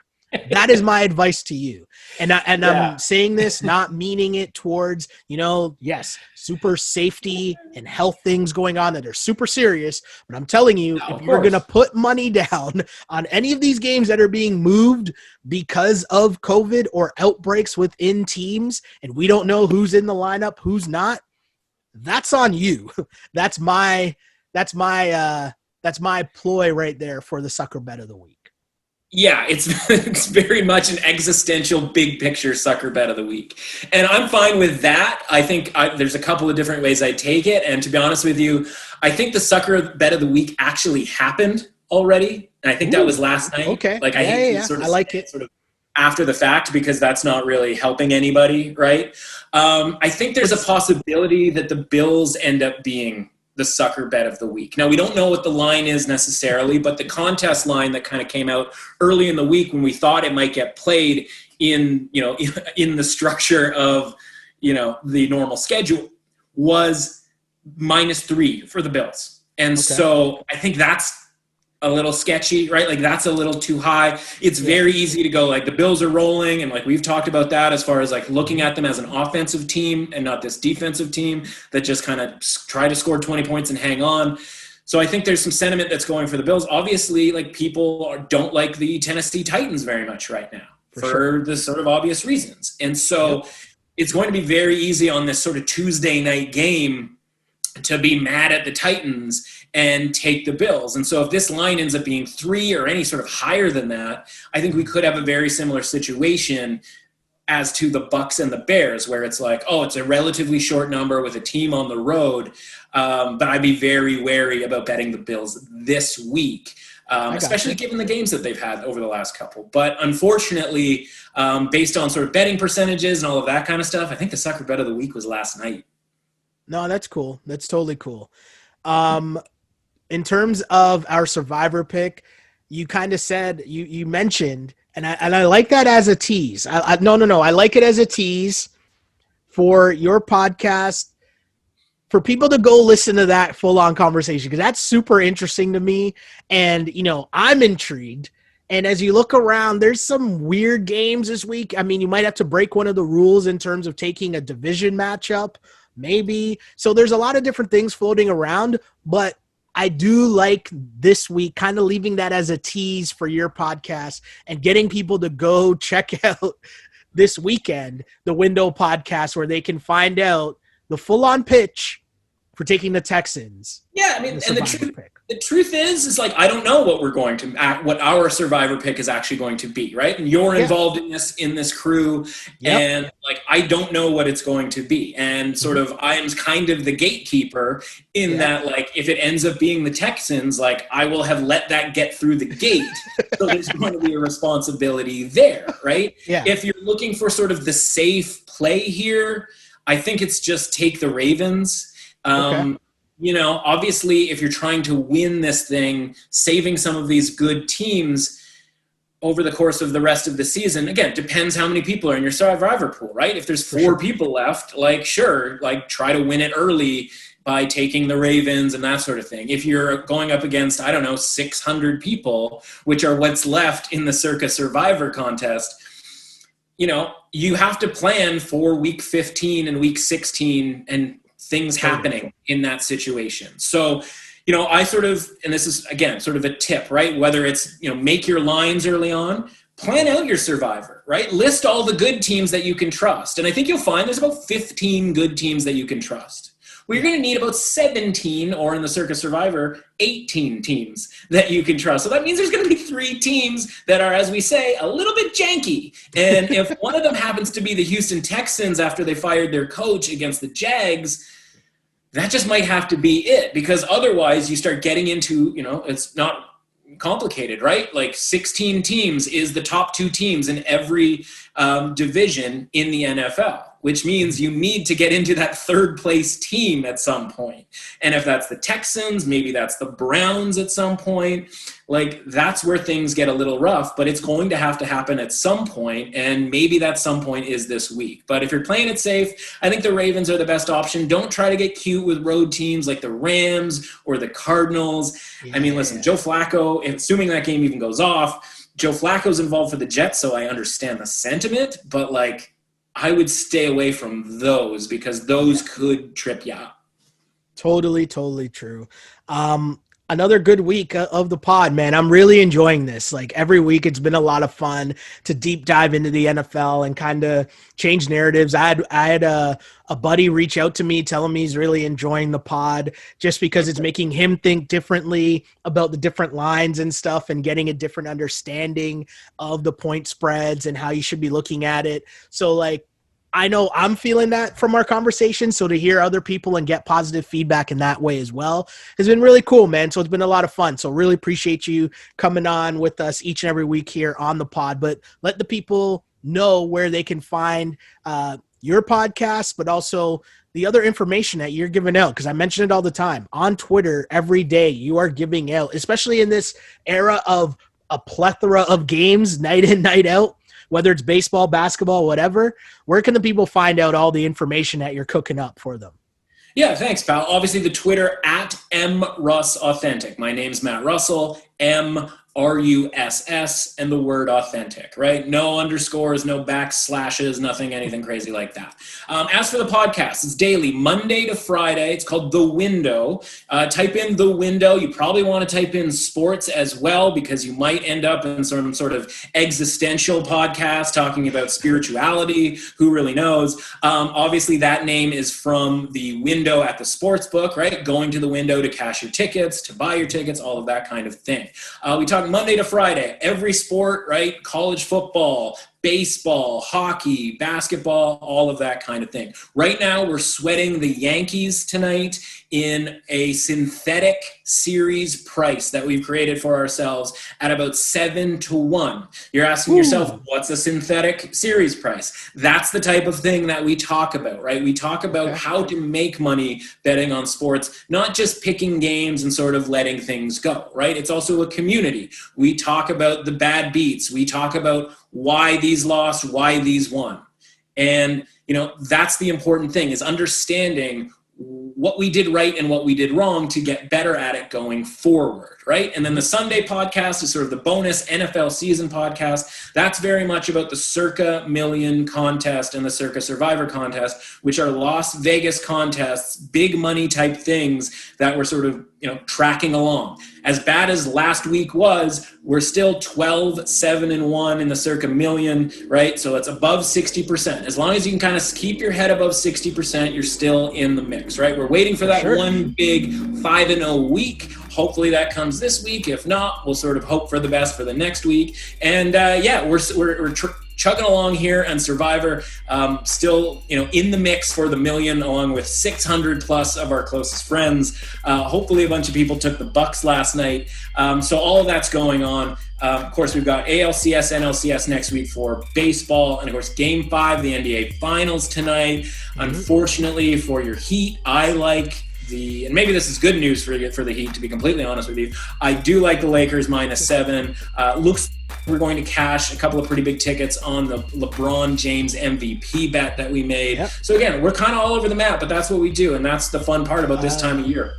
That is my advice to you. And I'm saying this, not meaning it towards, yes, super safety and health things going on that are super serious. But I'm telling you, if you're going to put money down on any of these games that are being moved because of COVID or outbreaks within teams, and we don't know who's in the lineup, who's not, that's on you. That's my ploy right there for the sucker bet of the week. Yeah, it's very much an existential big picture sucker bet of the week. And I'm fine with that. I think there's a couple of different ways I take it. And to be honest with you, I think the sucker bet of the week actually happened already. And I think that was last night. Okay. Like I hate to sort of I like it. Sort of after the fact, because that's not really helping anybody, right? I think there's a possibility that the Bills end up being the sucker bet of the week. Now, we don't know what the line is necessarily, but the contest line that kind of came out early in the week when we thought it might get played in the structure of, the normal schedule was -3 for the Bills. And so I think that's a little sketchy, right? Like that's a little too high. It's very easy to go like the Bills are rolling. And like we've talked about that as far as like looking at them as an offensive team and not this defensive team that just kind of try to score 20 points and hang on. So I think there's some sentiment that's going for the Bills. Obviously, like people don't like the Tennessee Titans very much right now for the sort of obvious reasons. And so it's going to be very easy on this sort of Tuesday night game to be mad at the Titans and take the Bills. And so if this line ends up being 3 or any sort of higher than that, I think we could have a very similar situation as to the Bucs and the Bears, where it's like, oh, it's a relatively short number with a team on the road. But I'd be very wary about betting the Bills this week, especially given the games that they've had over the last couple. But unfortunately, based on sort of betting percentages and all of that kind of stuff, I think the sucker bet of the week was last night. No, that's cool. That's totally cool. In terms of our survivor pick, you kind of said, you mentioned, and I like that as a tease. No. I like it as a tease for your podcast, for people to go listen to that full-on conversation, because that's super interesting to me. And, I'm intrigued. And as you look around, there's some weird games this week. I mean, you might have to break one of the rules in terms of taking a division matchup, maybe. So there's a lot of different things floating around, but I do like this week kind of leaving that as a tease for your podcast and getting people to go check out this weekend, the Window podcast, where they can find out the full-on pitch for taking the Texans. Yeah, I mean, and the truth is like, I don't know what our survivor pick is actually going to be, right? And you're involved in this crew, and like, I don't know what it's going to be. And sort of, I am kind of the gatekeeper in that, like, if it ends up being the Texans, like, I will have let that get through the gate. So there's going to be a responsibility there, right? Yeah. If you're looking for sort of the safe play here, I think it's just take the Ravens. Obviously, if you're trying to win this thing, saving some of these good teams over the course of the rest of the season, again, depends how many people are in your survivor pool, right? If there's 4 people left, like, sure, like, try to win it early by taking the Ravens and that sort of thing. If you're going up against, 600 people, which are what's left in the Circa Survivor contest, you have to plan for week 15 and week 16 and things happening in that situation. So, I sort of, and this is, again, sort of a tip, right? Whether it's, make your lines early on, plan out your survivor, right? List all the good teams that you can trust. And I think you'll find there's about 15 good teams that you can trust. Well, you're going to need about 17, or in the Circa Survivor, 18 teams that you can trust. So that means there's going to be 3 teams that are, as we say, a little bit janky. And if one of them happens to be the Houston Texans after they fired their coach against the Jags, that just might have to be it, because otherwise you start getting into, it's not complicated, right? Like 16 teams is the top 2 teams in every division in the NFL, which means you need to get into that 3rd place team at some point. And if that's the Texans, maybe that's the Browns at some point. Like, that's where things get a little rough, but it's going to happen at some point, and maybe that some point is this week. But if you're playing it safe, I think the Ravens are the best option. Don't try to get cute with road teams like the Rams or the Cardinals. Yeah. I mean, listen, Joe Flacco, assuming that game even goes off, Joe Flacco's involved for the Jets, so I understand the sentiment, but I would stay away from those, because those could trip you up. Totally true. Another good week of the pod, man. I'm really enjoying this. Every week it's been a lot of fun to deep dive into the NFL and kind of change narratives. I had a buddy reach out to me telling me he's really enjoying the pod just because it's making him think differently about the different lines and stuff, and getting a different understanding of the point spreads and how you should be looking at it. So I know I'm feeling that from our conversation. So to hear other people and get positive feedback in that way as well has been really cool, man. So it's been a lot of fun. So really appreciate you coming on with us each and every week here on the pod. But let the people know where they can find your podcast, but also the other information that you're giving out. Because I mention it all the time. On Twitter, every day you are giving out, especially in this era of a plethora of games, night in, night out. Whether it's baseball, basketball, whatever, where can the people find out all the information that you're cooking up for them? Yeah, thanks, pal. Obviously, the Twitter at MRussAuthentic. My name's Matt Russell, MRUSS, and the word authentic, right? No underscores, no backslashes, nothing, anything crazy like that. As for the podcast, it's daily, Monday to Friday. It's called The Window. Type in The Window. You probably want to type in sports as well, because you might end up in some sort of existential podcast talking about spirituality. Who really knows? Obviously, that name is from the window at the sports book, right? Going to the window to cash your tickets, to buy your tickets, all of that kind of thing. We talk Monday to Friday, every sport, right? College football, baseball, hockey, basketball, all of that kind of thing. Right now, we're sweating the Yankees tonight in a synthetic series price that we've created for ourselves at about 7-1. You're asking yourself, what's a synthetic series price? That's the type of thing that we talk about, right? We talk about how to make money betting on sports, not just picking games and sort of letting things go, right? It's also a community. We talk about the bad beats. We talk about why these lost, why these won. And, that's the important thing, is understanding what we did right and what we did wrong to get better at it going forward, right? And then the Sunday podcast is sort of the bonus NFL season podcast. That's very much about the Circa Million contest and the Circa Survivor contest, which are Las Vegas contests, big money type things that we're sort of, tracking along. As bad as last week was, we're still 12-7-1 in the Circa Million, right? So it's above 60%. As long as you can kind of keep your head above 60%, you're still in the mix, right? We're waiting for that one big 5-0 week. Hopefully that comes this week. If not, we'll sort of hope for the best for the next week. And we're chugging along here, and Survivor still, in the mix for the million, along with 600 plus of our closest friends. Hopefully a bunch of people took the Bucs last night. So all of that's going on. Of course, we've got ALCS, NLCS next week for baseball, and of course, Game 5, the NBA Finals tonight. Unfortunately for your Heat, I like and maybe this is good news for the Heat, to be completely honest with you. I do like the Lakers -7. Looks like we're going to cash a couple of pretty big tickets on the LeBron James MVP bet that we made. So again, we're kind of all over the map, but that's what we do, and that's the fun part about this time of year.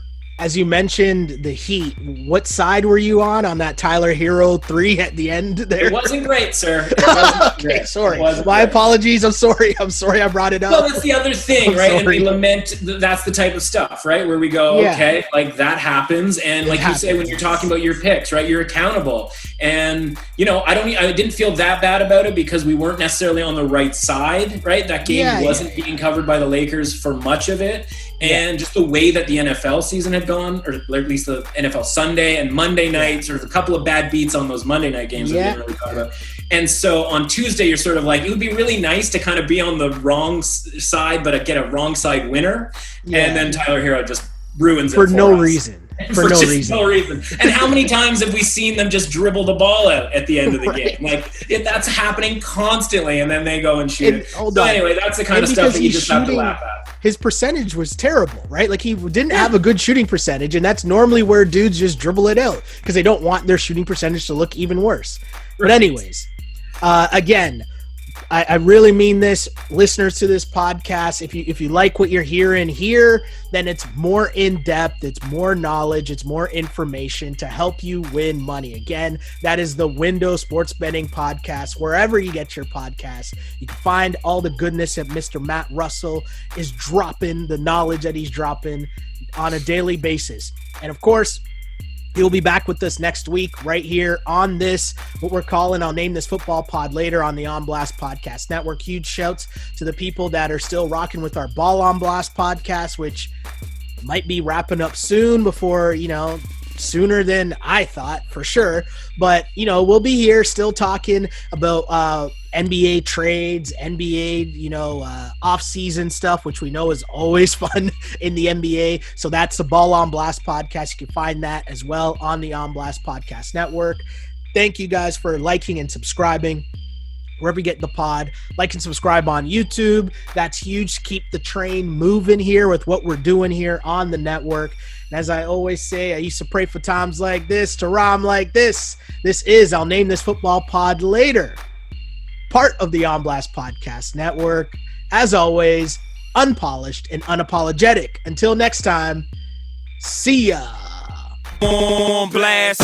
as you mentioned the Heat, what side were you on that Tyler Hero 3 at the end there? It wasn't great, sir. It wasn't Okay, great. sorry. Wasn't My great. apologies. I'm sorry I brought it up. Well, that's the other thing, I'm right? And sorry. we lament that's the type of stuff, right? Where we go, Yeah. okay, like that happens, and like you say when you're talking about your picks, right? You're accountable, and I didn't feel that bad about it because we weren't necessarily on the right side, right? That game wasn't being covered by the Lakers for much of it, and just the way that the NFL season had gone, or at least the NFL Sunday and Monday nights, or a couple of bad beats on those Monday night games that we didn't really talk about. And so on Tuesday, you're sort of like, it would be really nice to kind of be on the wrong side, but get a wrong side winner. And then Tyler Hero just ruins it for no us. reason. For no reason. And how many times have we seen them just dribble the ball out at the end of the game? Like, that's happening constantly, and then they go and shoot it. So anyway, that's the kind of stuff that you just have to laugh at. His percentage was terrible, right? Like, he didn't have a good shooting percentage, and that's normally where dudes just dribble it out because they don't want their shooting percentage to look even worse. But anyways, again, I really mean this, listeners to this podcast. If you like what you're hearing here, then it's more in depth, it's more knowledge, it's more information to help you win money. Again, that is the Window Sports Betting Podcast. Wherever you get your podcast, you can find all the goodness that Mr. Matt Russell is dropping, the knowledge that he's dropping on a daily basis. And of course, he'll be back with us next week right here on this, what we're calling, I'll name this football pod later, on the On Blast Podcast Network. Huge shouts to the people that are still rocking with our Ball on Blast podcast, which might be wrapping up soon before, sooner than I thought, for sure. But, we'll be here still talking about NBA trades, NBA, off-season stuff, which we know is always fun in the NBA. So that's the Ball on Blast podcast. You can find that as well on the On Blast Podcast Network. Thank you guys for liking and subscribing wherever you get the pod. Like and subscribe on YouTube. That's huge to keep the train moving here with what we're doing here on the network. And as I always say, I used to pray for times like this, to rhyme like this. This is, I'll name this football pod later, part of the On Blast Podcast Network. As always, unpolished and unapologetic. Until next time, see ya. On Blast.